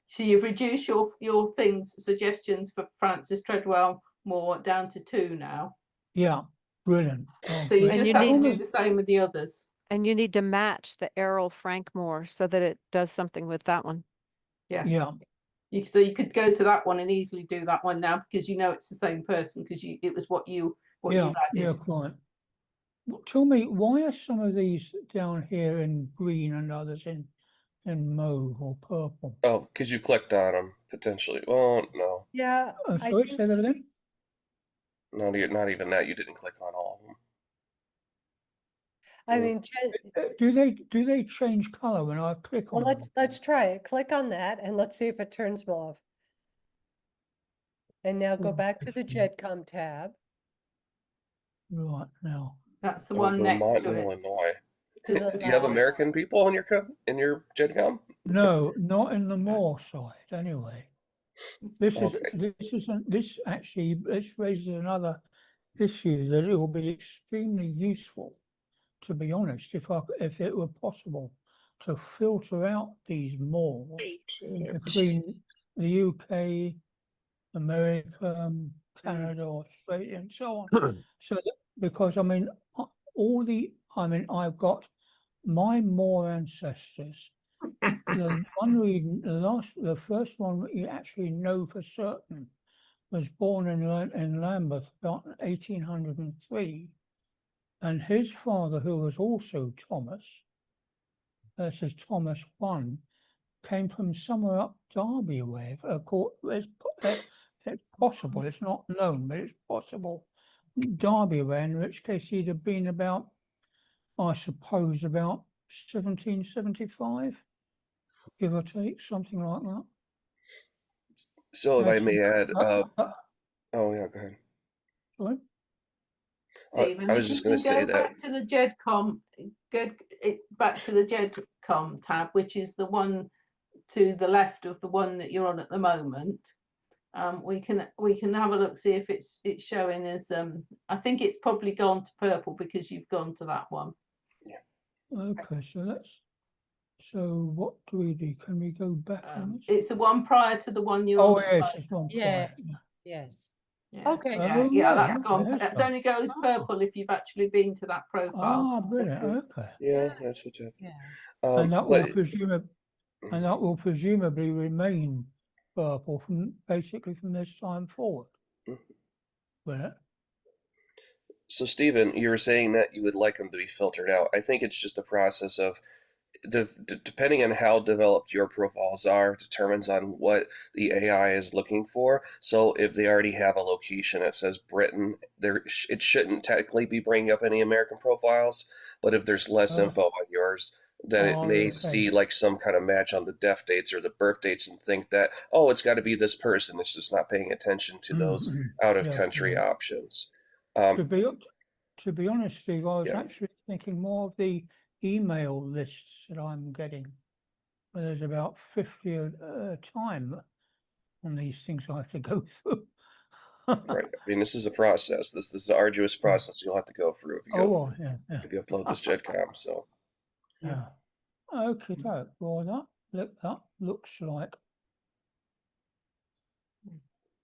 So you've reduced your things, suggestions for Francis Treadwell Moore down to 2 now. Yeah, brilliant. Oh, So you great. just you have to need- do the same with the others. And you need to match the Errol Frank Moore so that it does something with that one. Yeah. Yeah, So you could go to that one and easily do that one now, because you know it's the same person, because it was what you've added. yeah, quite. Tell me, why are some of these down here in green and others in mauve or purple? Oh, because you clicked on them potentially. Well, no, Yeah. I Sorry, think say that again? not even that. You didn't click on all of them. I mean, Do they change color when I click on well, them? let's try it. Click on that and let's see if it turns mauve. And now go back to the GEDCOM tab. Right, now. That's the Oh, one next Vermont to and it. Illinois. To the Do you have left. American people in your GEDCOM? No, not in the Moore side, anyway. This Okay. this actually, this raises another issue that it will be extremely useful, to be honest, if it were possible to filter out these Moors between the UK, America, Canada, Australia, and so on. So because I mean, I've got my Moor ancestors. The one the first one that you actually know for certain was born in Lambeth about 1803, and his father, who was also Thomas, this is Thomas I, came from somewhere up Derby way. It's possible, it's not known, but it's possible Derby way, in which case he'd have been about, I suppose, about 1775, give or take, something like that. So if I may add, oh yeah, go ahead. Sorry? Stephen, I was if just you going to can say go that. back to the GEDCOM, back to the GEDCOM tab, which is the one to the left of the one that you're on at the moment. we can have a look, see if it's showing as I think it's probably gone to purple because you've gone to that one. Okay, so what do we do? Can we go back on this? It's the one prior to the one you're Oh on. yes, it's one Yeah. quiet. Yeah. Yes. Yeah. Okay. Yeah, Oh, yeah, that's okay, gone. that's It's gone. only goes Oh. purple if you've actually been to that profile. Ah, brilliant. Okay. Yeah, Yes. that's what's happening. Yeah. And that But will presumably remain purple from basically from this time forward. Will it? so Stephen, you were saying that you would like them to be filtered out. I think it's just a process of depending on how developed your profiles are, determines on what the AI is looking for. So if they already have a location that says Britain, it shouldn't technically be bringing up any American profiles. But if there's less Oh. info on yours, then it may Okay. see like some kind of match on the death dates or the birth dates and think that, oh, it's got to be this person. It's just not paying attention to those out of country options. To be honest, Steve, I was Yeah. actually thinking more of the email lists that I'm getting. Where there's about 50 at a time on these things I have to go through. Right. I mean, this is a process. This is an arduous process you'll have to go through if you Oh, go, well, yeah, yeah, if you upload this JEDCOM. So yeah. Okay, well, that looks like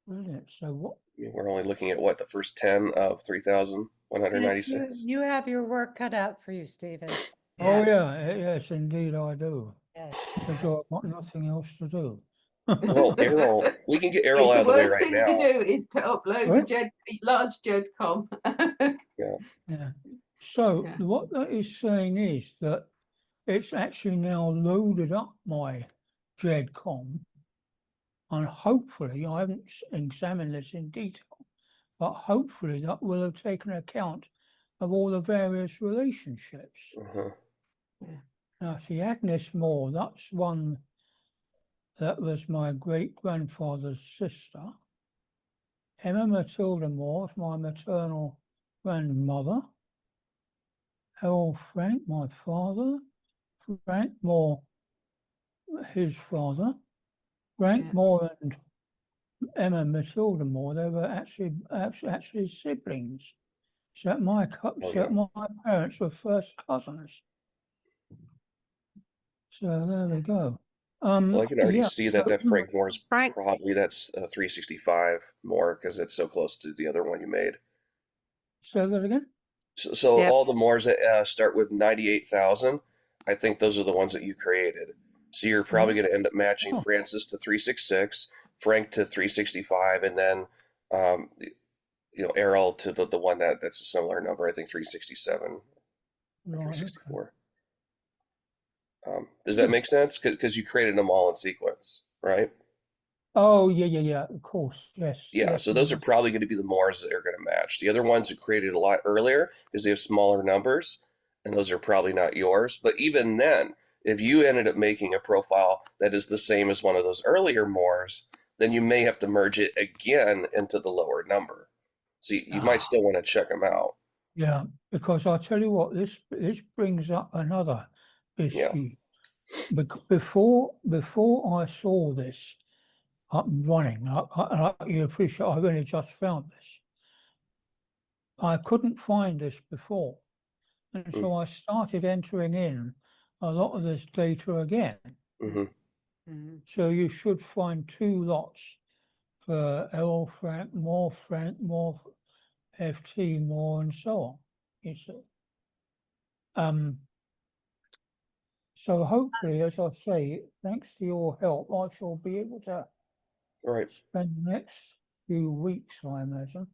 brilliant. So what? I mean, we're only looking at what, the first 10 of 3,196. You have your work cut out for you, Stephen. Oh yeah, yes, indeed I do. Yes. Because I've got nothing else to do. Well, Errol, we can get Errol out The of the way worst right thing now. to do is to upload Sorry? a large JEDCOM. Yeah. So Yeah. what that is saying is that it's actually now loaded up my JEDCOM, and hopefully, I haven't examined this in detail, but hopefully that will have taken account of all the various relationships. Uh-huh. Now, see, Agnes Moore, that's one that was my great-grandfather's sister. Emma Matilda Moore is my maternal grandmother. Harold Frank, my father. Frank Moore, his father. Frank Moore and Emma Matilda Moore, they were actually siblings. So my parents were first cousins. So there we go. Well, I can already yeah, see that so- Frank Moore's Frank. probably that's 365 more because it's so close to the other one you made. Say that again? So Yep. all the Moores that start with 98,000, I think those are the ones that you created. So you're probably going to end up matching Oh. Francis to 366, Frank to 365, and then Errol to the one that's a similar number. I think 367, or Right, 364. Does that make sense? Because you created them all in sequence, right? Oh, yeah, of course, yes. Yeah, yes, so those are probably going to be the Moores that are going to match. The other ones are created a lot earlier because they have smaller numbers, and those are probably not yours. But even then, if you ended up making a profile that is the same as one of those earlier Moores, then you may have to merge it again into the lower number. So you might still want to check them out. Yeah, because I tell you what, this brings up another issue. Before I saw this up and running, you appreciate I've only just found this. I couldn't find this before, and so I started entering in a lot of this data again. So you should find two lots for L Frank, more FT, more, and so on. You see. So hopefully, as I say, thanks to your help, I shall be able to spend the next few weeks, I imagine,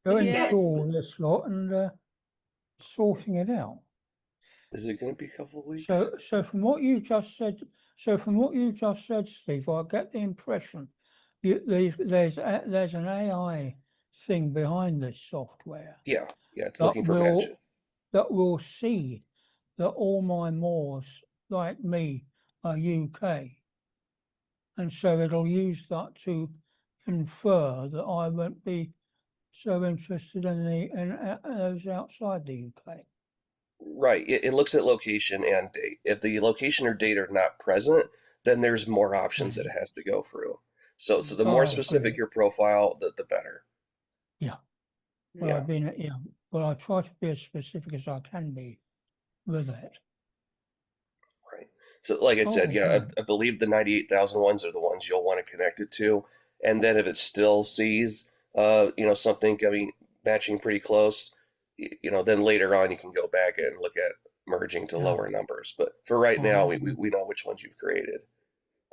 going through this lot and sorting it out. Is it going to be a couple of weeks? So from what you just said, Steve, I get the impression there's an AI thing behind this software. Yeah, it's looking for matches. That will see that all my Moors, like me, are UK. And so it'll use that to infer that I won't be so interested in those outside the UK. Right. It looks at location and date. If the location or date are not present, then there's more options that it has to go through. So the more Oh, specific good. your profile, the better. Yeah. Well, Yeah. I've been, well, I try to be as specific as I can be with it. Right. So like I said, Oh, yeah, good. I believe the 98,000 ones are the ones you'll want to connect it to. And then if it still sees, something coming, matching pretty close, then later on you can go back and look at merging to Yeah. lower numbers. But for right now, Oh, we know which ones you've created,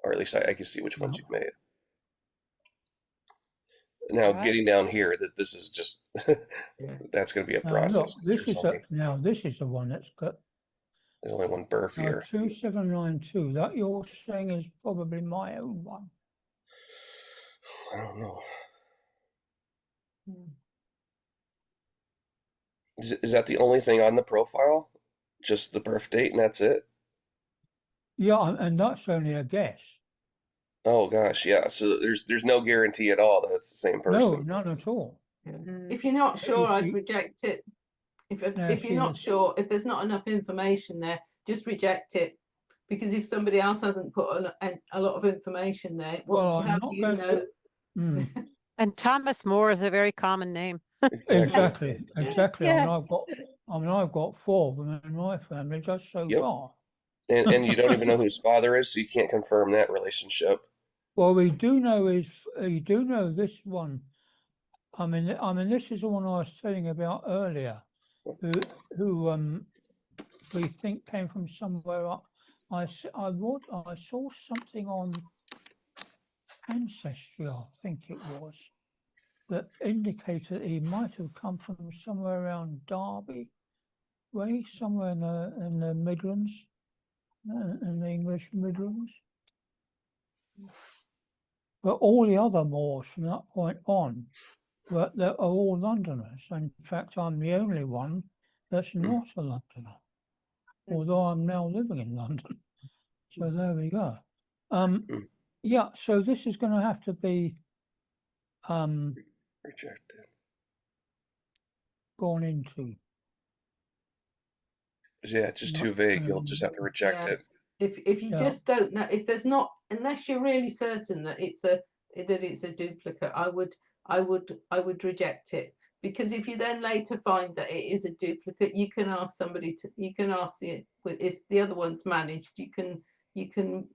or at least I can see which ones yeah. you've made. Now Right. getting down here, that this is just that's going to be a Now, process. look, 'Cause this there's is only, this is the one that's got there's only one burf now here. 2792. That you're saying is probably my own one. I don't know. Is that the only thing on the profile? Just the birth date and that's it? Yeah, and that's only a guess. Oh gosh, yeah. So there's no guarantee at all that it's the same No, person. none at all. If you're not sure, If I'd you- reject it. Now, If you're not sure, if there's not enough information there, just reject it. Because if somebody else hasn't put a lot of information there, Well, how I'm do not you going know? to. Mm, And Thomas More is a very common name. exactly. Yes. I've got 4 of them in my family just so Yep. far. And you don't even know who his father is, so you can't confirm that relationship. Well, we do know this one. I mean, this is the one I was telling you about earlier, who we think came from somewhere up. I saw something on Ancestry, I think it was, that indicated he might have come from somewhere around Derby way, somewhere in the Midlands, in the English Midlands. But all the other Moors from that point on they're all Londoners. In fact, I'm the only one that's not a Londoner, although I'm now living in London. So there we go. Yeah, so this is going to have to be Rejected. gone into. Yeah, it's just too vague. You'll just have to reject it. If you just don't know, if there's not, unless you're really certain that it's a duplicate, I would reject it. Because if you then later find that it is a duplicate, you can ask if the other one's managed, you can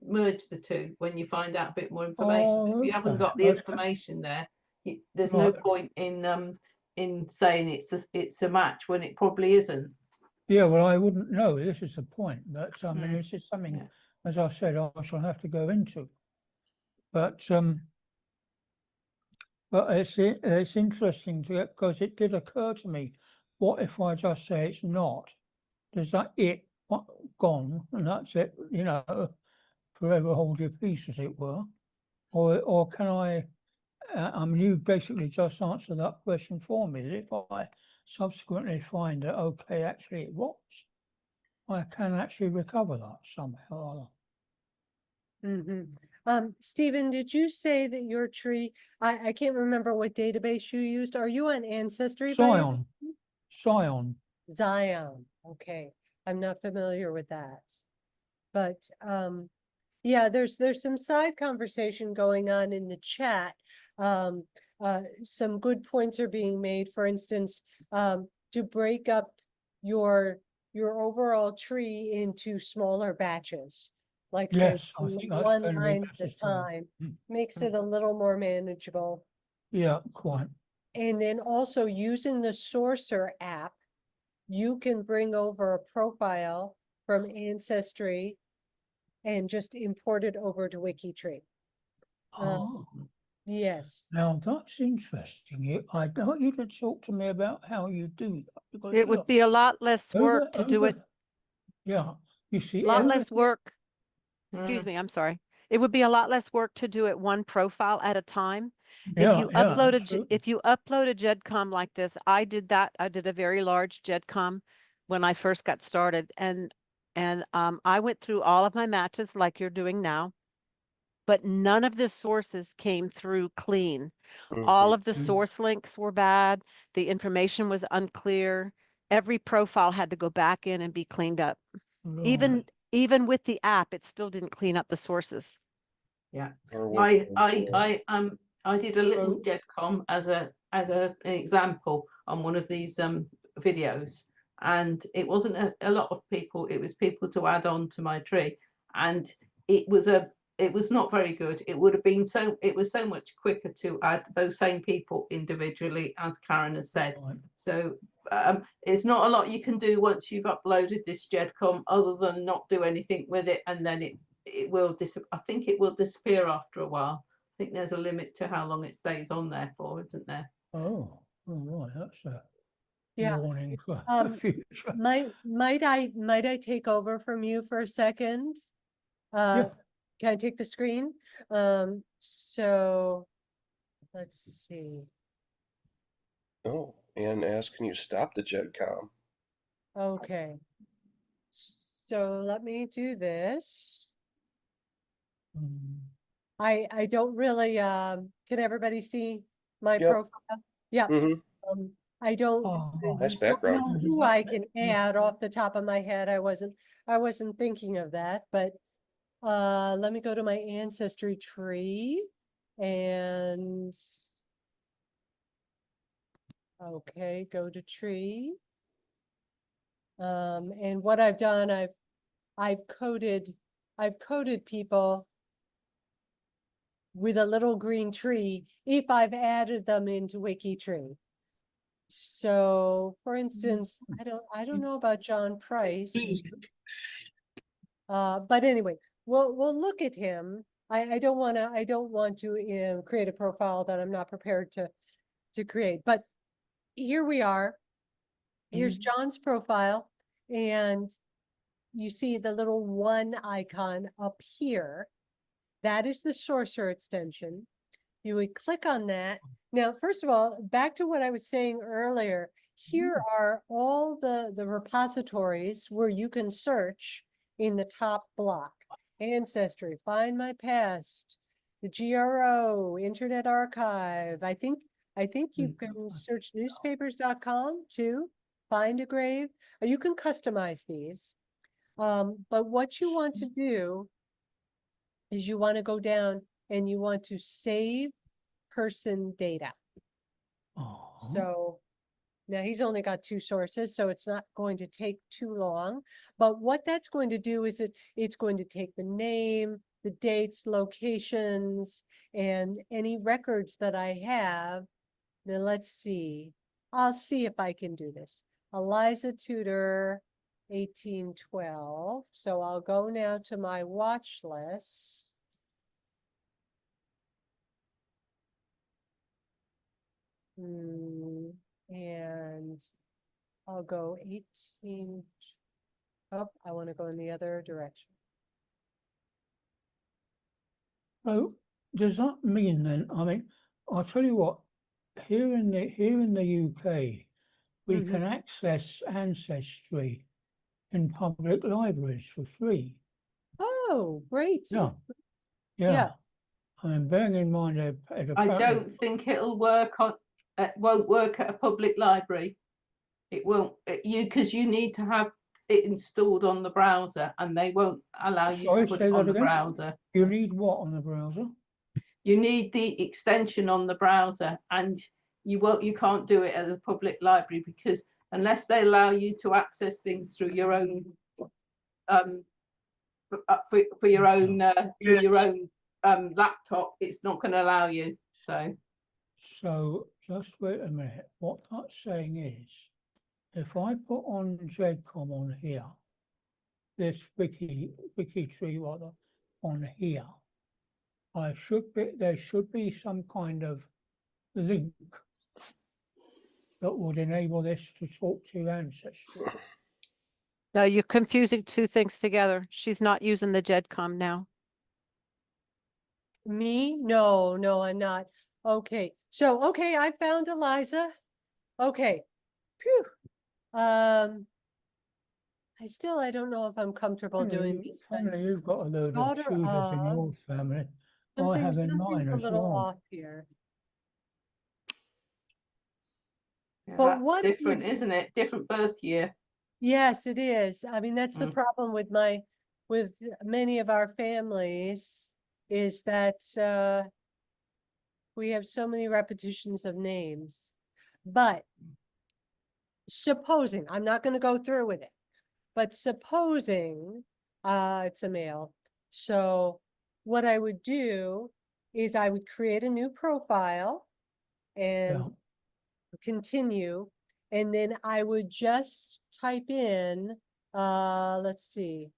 merge the two when you find out a bit more information. Oh, if you haven't okay, got the okay. information there, there's no point in saying it's a match when it probably isn't. Yeah, well, I wouldn't know. This is the point. That I mean, this is something, Yeah. as I said, I shall have to go into. But it's interesting because it did occur to me, what if I just say it's not? Does that gone and that's it? Forever hold your peace, as it were, or can I? I mean, you basically just answered that question for me. If I subsequently find that okay, actually it was, I can actually recover that somehow or other. Stephen, did you say that your tree, I can't remember what database you used. Are you on Ancestry? Scion. Zion. Okay. I'm not familiar with that. But yeah, there's some side conversation going on in the chat. Some good points are being made. For instance, to break up your overall tree into smaller batches. Like say Yes, I think that's one going to be line at a necessary. time, makes it a little more manageable. Yeah, quite. And then also using the Sourcer app, you can bring over a profile from Ancestry and just import it over to WikiTree. Oh, Yes. now that's interesting. I want you to talk to me about how you do that. Because It would look, be a lot less work to do it. Yeah, you see, Lot less work. Mm. Excuse me, I'm sorry. It would be a lot less work to do it one profile at a time. Yeah, If you yeah, upload absolutely. if you upload a GEDCOM like this, I did that. I did a very large GEDCOM when I first got started, and I went through all of my matches like you're doing now, but none of the sources came through clean. All of the source links were bad. The information was unclear. Every profile had to go back in and be cleaned up. Right. Even with the app, it still didn't clean up the sources. Yeah, Or work I did a little So- GEDCOM as an example on one of these videos, and it wasn't a lot of people. It was people to add on to my tree, and it was not very good. It would have been it was so much quicker to add those same people individually, as Karen has said. Right. So it's not a lot you can do once you've uploaded this GEDCOM, other than not do anything with it, and then it will I think it will disappear after a while. I think there's a limit to how long it stays on there for, isn't there? Oh, all right, that's a Yeah. warning for Um, the future. Might I take over from you for a second? Yeah. Can I take the screen? So let's see. Oh, and ask, can you stop the GEDCOM? Okay. So let me do this. I don't really, can everybody see my Yep. profile? Yeah. Mm-hmm. I don't, Oh, Nice don't background. know who I can add off the top of my head. I wasn't thinking of that, but let me go to my ancestry tree and okay, go to tree. And what I've done, I've coded people with a little green tree if I've added them into WikiTree. So for instance, I don't know about John Price. But anyway, we'll look at him. I don't want to create a profile that I'm not prepared to create. But here we are. Here's John's profile, and you see the little one icon up here. That is the sorcerer extension. You would click on that. Now, first of all, back to what I was saying earlier, here are all the repositories where you can search in the top block. Ancestry, Find My Past, the GRO, Internet Archive. I think you can search newspapers.com too, find a grave. You can customize these. But what you want to do is you want to go down and you want to save person data. So now he's only got 2 sources, so it's not going to take too long. But what that's going to do is it's going to take the name, the dates, locations, and any records that I have. Now let's see. I'll see if I can do this. Eliza Tudor, 1812. So I'll go now to my watch list. And I'll go 18. Oh, I want to go in the other direction. So does that mean then, I mean, I'll tell you what, here in the UK, we can access Ancestry in public libraries for free. Oh, great. Yeah. I mean, bearing in mind I don't think it'll work it won't work at a public library. It won't, because you need to have it installed on the browser, and they won't allow you to put it on the browser. You need what on the browser? You need the extension on the browser, and you can't do it at a public library, because unless they allow you to access things through your own for your own through your own laptop, it's not going to allow you. So just wait a minute. What that's saying is, if I put on GEDCOM on here, this WikiTree rather on here, there should be some kind of link that would enable this to talk to Ancestry. No, you're confusing 2 things together. She's not using the GEDCOM now. Me? No, I'm not. Okay. So, okay, I found Eliza. Okay. Phew. I don't know if I'm comfortable doing this. Family, you've got a load of Daughter Tudors in of- your family. I have in mine Something's a as little well. off here. Yeah, But that's what different, isn't it? Different birth year. Yes, it is. I mean, that's the problem with with many of our families. is that we have so many repetitions of names. But supposing, I'm not going to go through with it, but supposing it's a male. So what I would do is I would create a new profile and Yeah. continue, and then I would just type in, let's see.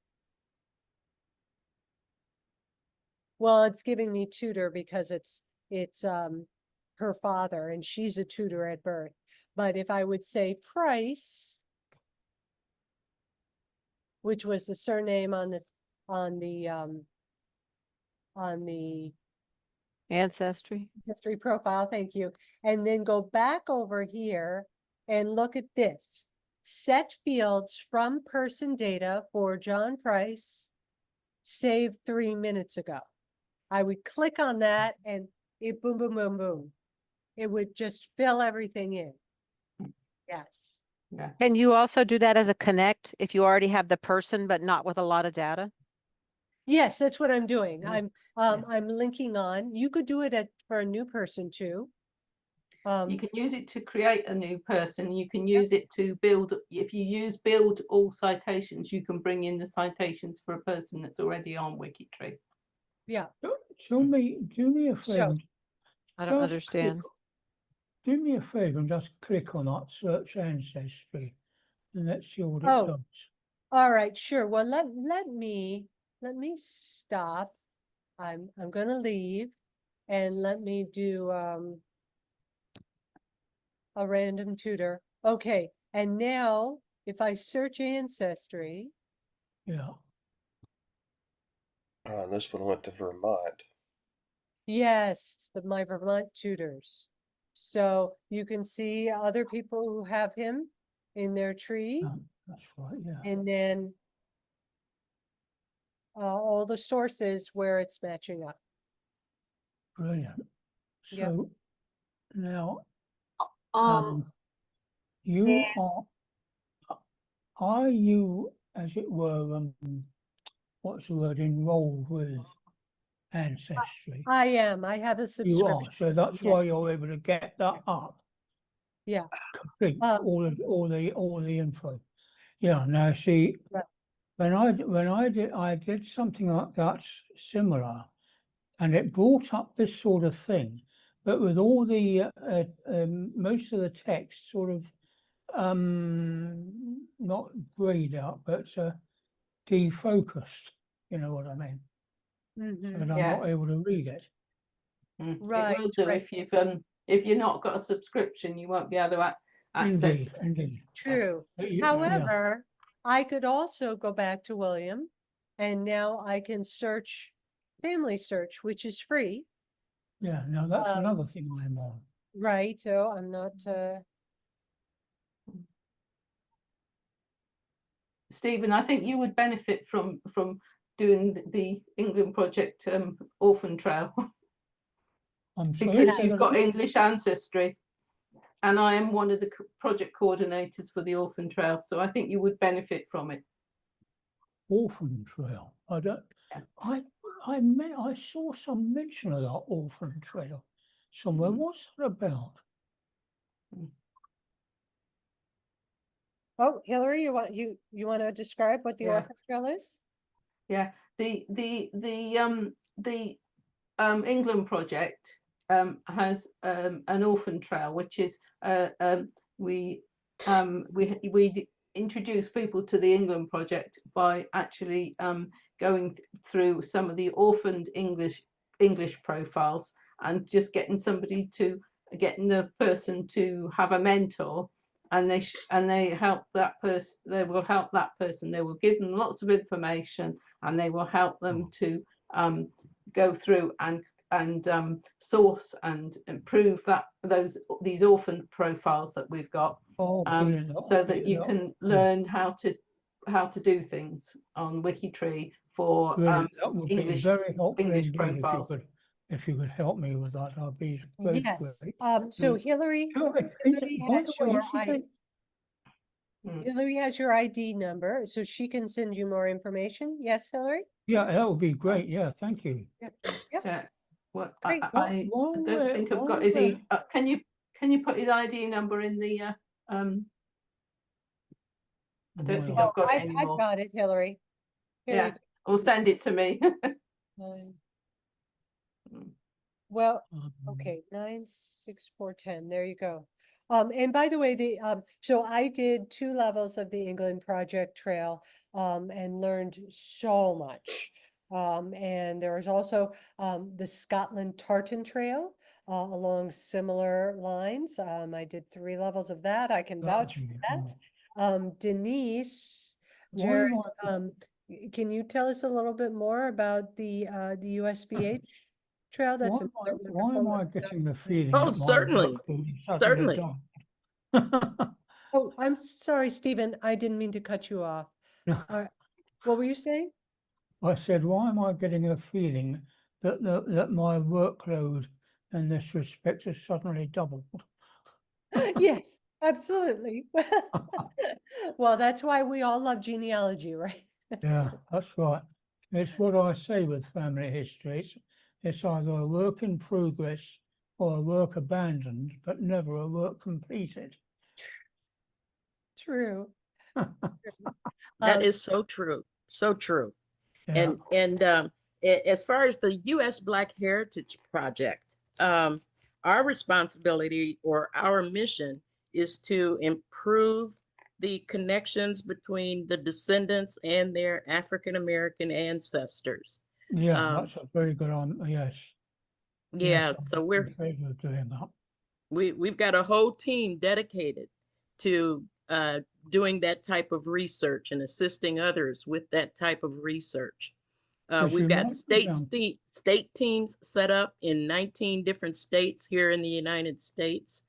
Well, it's giving me tutor because it's her father and she's a tutor at birth. But if I would say Price, which was the surname on the Ancestry. history profile, thank you. And then go back over here and look at this. Set fields from person data for John Price, saved 3 minutes ago. I would click on that and it boom, boom, boom, boom. It would just fill everything in. Yes. Yeah. Can you also do that as a connect if you already have the person, but not with a lot of data? Yes, that's what I'm doing. Yeah. I'm linking on. You could do it for a new person too. You can use it to create a new person. You can use it to build. If you use build all citations, you can bring in the citations for a person that's already on WikiTree. Yeah. Do me a favor. I don't just understand. Do me a favor and just click on that search ancestry and let's see what it Oh. does. All right, sure. Well, let me stop. I'm gonna leave and let me do a random tutor. Okay, and now if I search Ancestry, Yeah. This one went to Vermont. yes, my Vermont tutors. So you can see other people who have him in their tree, That's right, yeah. and then all the sources where it's matching up. Brilliant. Yep. So now Um, you are you, as it were, what's the word, enrolled with Ancestry? I am. I have a You are, subscription. so that's Yeah. why you're able to get that up. Yeah. Complete all the info. Yeah. Now see, Right. when I did something like that similar, and it brought up this sort of thing, but with all the most of the text sort of not grayed out, but defocused. You know what I mean? Mhm. And I'm Yeah. not able to read it. Right, It will do right. if you've not got a subscription, you won't be able to access. Indeed. True. Yeah. However, I could also go back to William and now I can search family search, which is free. Yeah. Now that's another thing I'm on. Right. So I'm not, Stephen, I think you would benefit from doing the England Project Orphan Trail I'm sorry, because say you've that got again? English ancestry, and I am one of the project coordinators for the Orphan Trail, so I think you would benefit from it. Orphan Trail. I don't. I saw some mention of that Orphan Trail somewhere. What's that about? oh, Hillary, you want to describe what the Yeah. orphan trail is? Yeah, the England project has an orphan trail, which is we introduce people to the England project by actually going through some of the orphaned English profiles and just getting the person to have a mentor, and they help that person. They will help that person. They will give them lots of information, and they will help them to go through and source and improve these orphan profiles that we've got, Brilliant. so that you can learn how to do things on WikiTree for Brilliant. That would be English very helpful English indeed profiles. if you could help me with that. I'd be Yes. grateful. So Hillary By the way, Hillary has your ID number, so she can send you more information. Yes, Hillary? Yeah, that would be great. Yeah, thank you. Yep. Yeah. Well, Great. I don't think I've got his. Can you put his ID number in the? I don't think I've got it I've anymore. got it, Hillary. Here you Yeah, or send it to me. go. Well, okay, 96410. There you go. And by the way, so I did 2 levels of the England Project Trail, and learned so much. And there was also the Scotland Tartan Trail along similar lines. I did 3 levels of that. I can vouch for that. Denise, Jared, can you tell us a little bit more about the USBH trail? That's another Why am wonderful. I getting the feeling Oh, that my certainly, workload is suddenly certainly. done? Oh, I'm sorry, Stephen. I didn't mean to cut you off. What were you saying? I said, why am I getting a feeling that that my workload in this respect has suddenly doubled? Yes, absolutely. Well, that's why we all love genealogy, right? Yeah, that's right. It's what I say with family history. It's either a work in progress or a work abandoned, but never a work completed. True. That is so true. So true. Yeah. And as far as the U.S. Black Heritage Project, our responsibility or our mission is to improve the connections between the descendants and their African American ancestors. Yeah, that's a very good yes. Yeah, Yes, so I'm in favor of doing that. we've got a whole team dedicated to doing that type of research and assisting others with that type of research. We've got state teams set up in 19 different states here in the United States.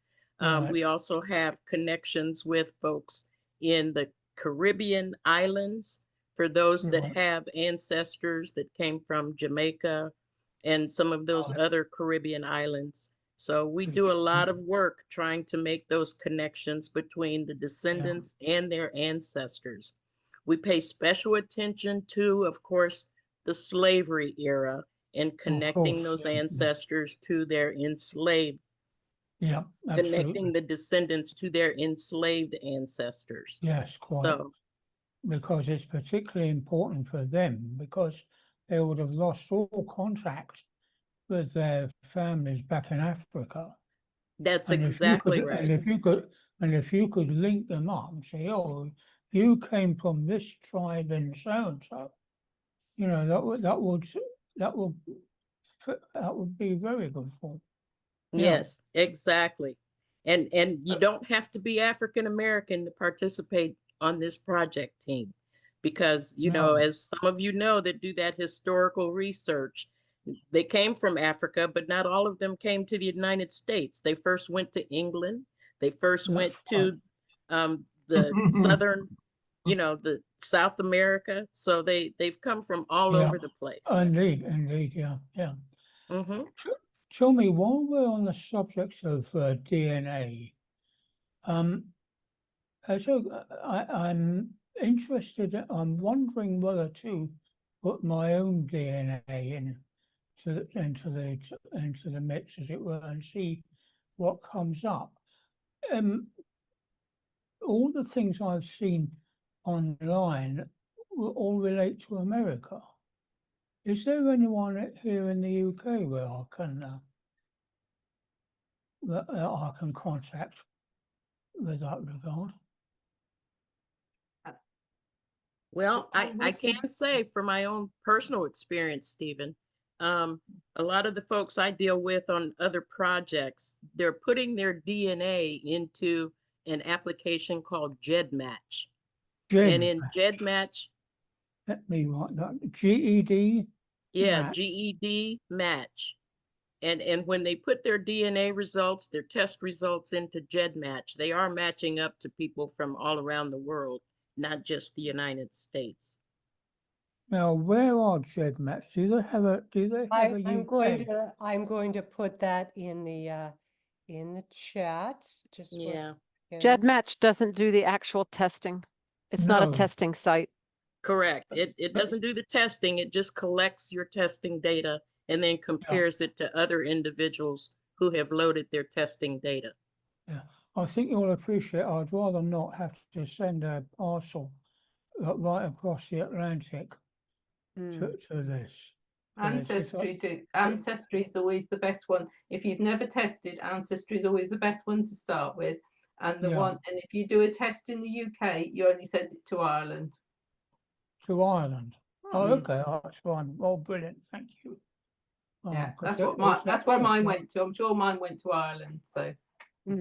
We also have connections with folks in the Caribbean islands for those that have ancestors that came from Jamaica and some of those other Caribbean islands. So we do a lot of work trying to make those connections between the descendants and their ancestors. We pay special attention to, of course, the slavery era and connecting those ancestors to their enslaved. Yeah, connecting the descendants to their enslaved ancestors. Yes, quite. So, because it's particularly important for them because they would have lost all contact with their families back in Africa. That's exactly right. And if you could link them up and say, oh, you came from this tribe in so and so, you know, that would be very good for them. Yes, exactly. And you don't have to be African American to participate on this project team because, you know, as some of you know that do that historical research, they came from Africa, but not all of them came to the United States. They first went to England. They first went to the southern, you know, the South America. So they've come from all over the place. Indeed, yeah. Tell me, while we're on the subject of DNA, so I'm interested. I'm wondering whether to put my own DNA into the mix, as it were, and see what comes up. All the things I've seen online all relate to America. Is there anyone here in the UK where I can that I can contact with that regard? Well, I can say from my own personal experience, Stephen, a lot of the folks I deal with on other projects, they're putting their DNA into an application called GEDmatch. And in GEDmatch, let me write that. GED. Yeah, GED match. And when they put their DNA results, their test results into GEDmatch, they are matching up to people from all around the world, not just the United States. Now, where are GEDmatch? Do they have a I'm going to put that in the chat. Just yeah. GEDmatch doesn't do the actual testing. It's not a testing site. Correct. It doesn't do the testing. It just collects your testing data and then compares it to other individuals who have loaded their testing data. Yeah, I think you'll appreciate, I'd rather not have to send a parcel right across the Atlantic to this. Ancestry is always the best one. If you've never tested, Ancestry is always the best one to start with. And and if you do a test in the UK, you only send it to Ireland. To Ireland. Oh, okay, that's fine. Oh, brilliant, thank you. Yeah, that's where mine went to. I'm sure mine went to Ireland. So.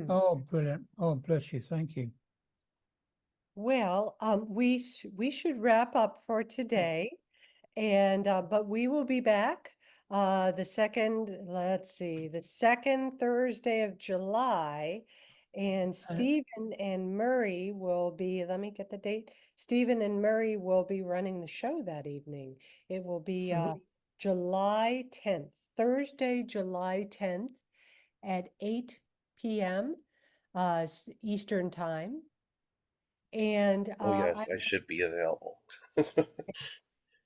Oh, brilliant. Oh, bless you. Thank you. Well, we should wrap up for today, and but we will be back the second Thursday of July, and Stephen and Murray will be, let me get the date. Stephen and Murray will be running the show that evening. It will be July 10th, Thursday, July 10th at 8 p.m. Eastern Time. And oh yes, I should be available.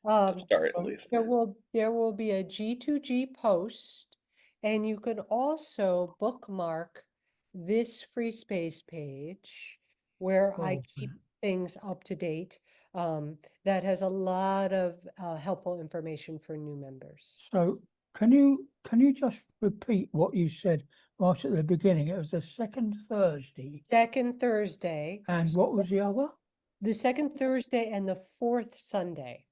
um, Start at least. there will be a G2G post, and you can also bookmark this free space page where I keep things up to date. That has a lot of helpful information for new members. So can you just repeat what you said right at the beginning? It was the second Thursday. Second Thursday. And what was the other? The second Thursday and the fourth Sunday.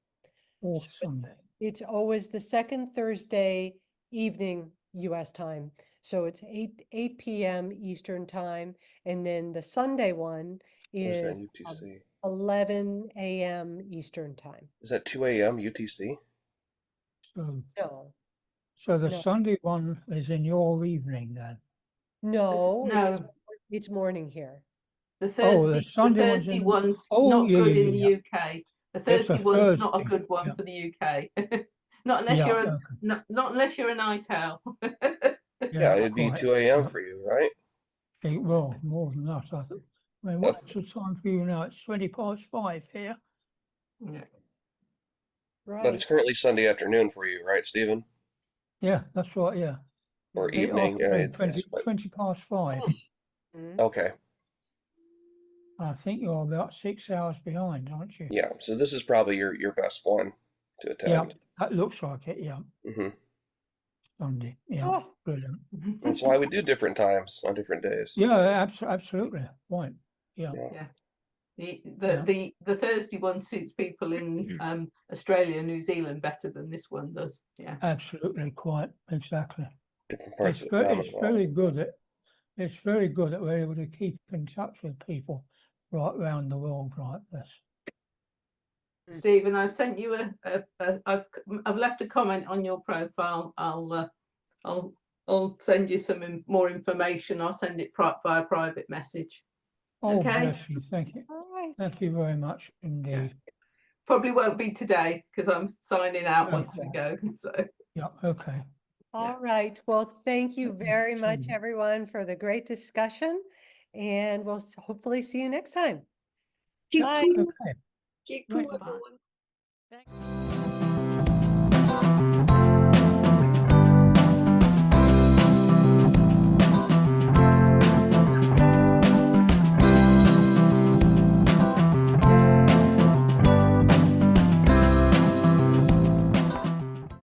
Fourth Sunday. It's always the second Thursday evening US time. So it's 8 p.m. Eastern time. And then the Sunday one is UTC? 11 a.m. Eastern time. Is that 2 a.m. UTC? No. So the Sunday one is in your evening then? No, No. it's morning here. The Thursday one's not good in the UK. The Thursday one's not a good one for the UK. Not unless you're not unless you're an ITEL. Yeah, it'd be 2 a.m. for you, right? Well, more than that, I think. I mean, what's the time for you now? It's 5:20 here. Yeah. Right. But it's currently Sunday afternoon for you, right, Stephen? Yeah, that's right, yeah. Or evening. 5:20. Okay. I think you're about 6 hours behind, aren't you? Yeah, so this is probably your best one to attend. Yeah, that looks like it, yeah. Mm-hmm. Sunday, yeah, brilliant. That's why we do different times on different days. Yeah, absolutely, right, yeah. The Thursday one suits people in Australia and New Zealand better than this one does. Yeah, absolutely, quite exactly. Different parts It's very good that we're able to keep in touch with people right around the world like this. Stephen, I've sent you I've left a comment on your profile. I'll send you some more information. I'll send it via private message. Oh, okay. Bless you. Thank you. All right. Thank you very much indeed. Yeah. Probably won't be today because I'm signing out once we go. So yeah, okay. All right. Well, thank you very much, everyone, for the great discussion, and we'll hopefully see you next time. Bye. Keep cool, everyone. Thanks.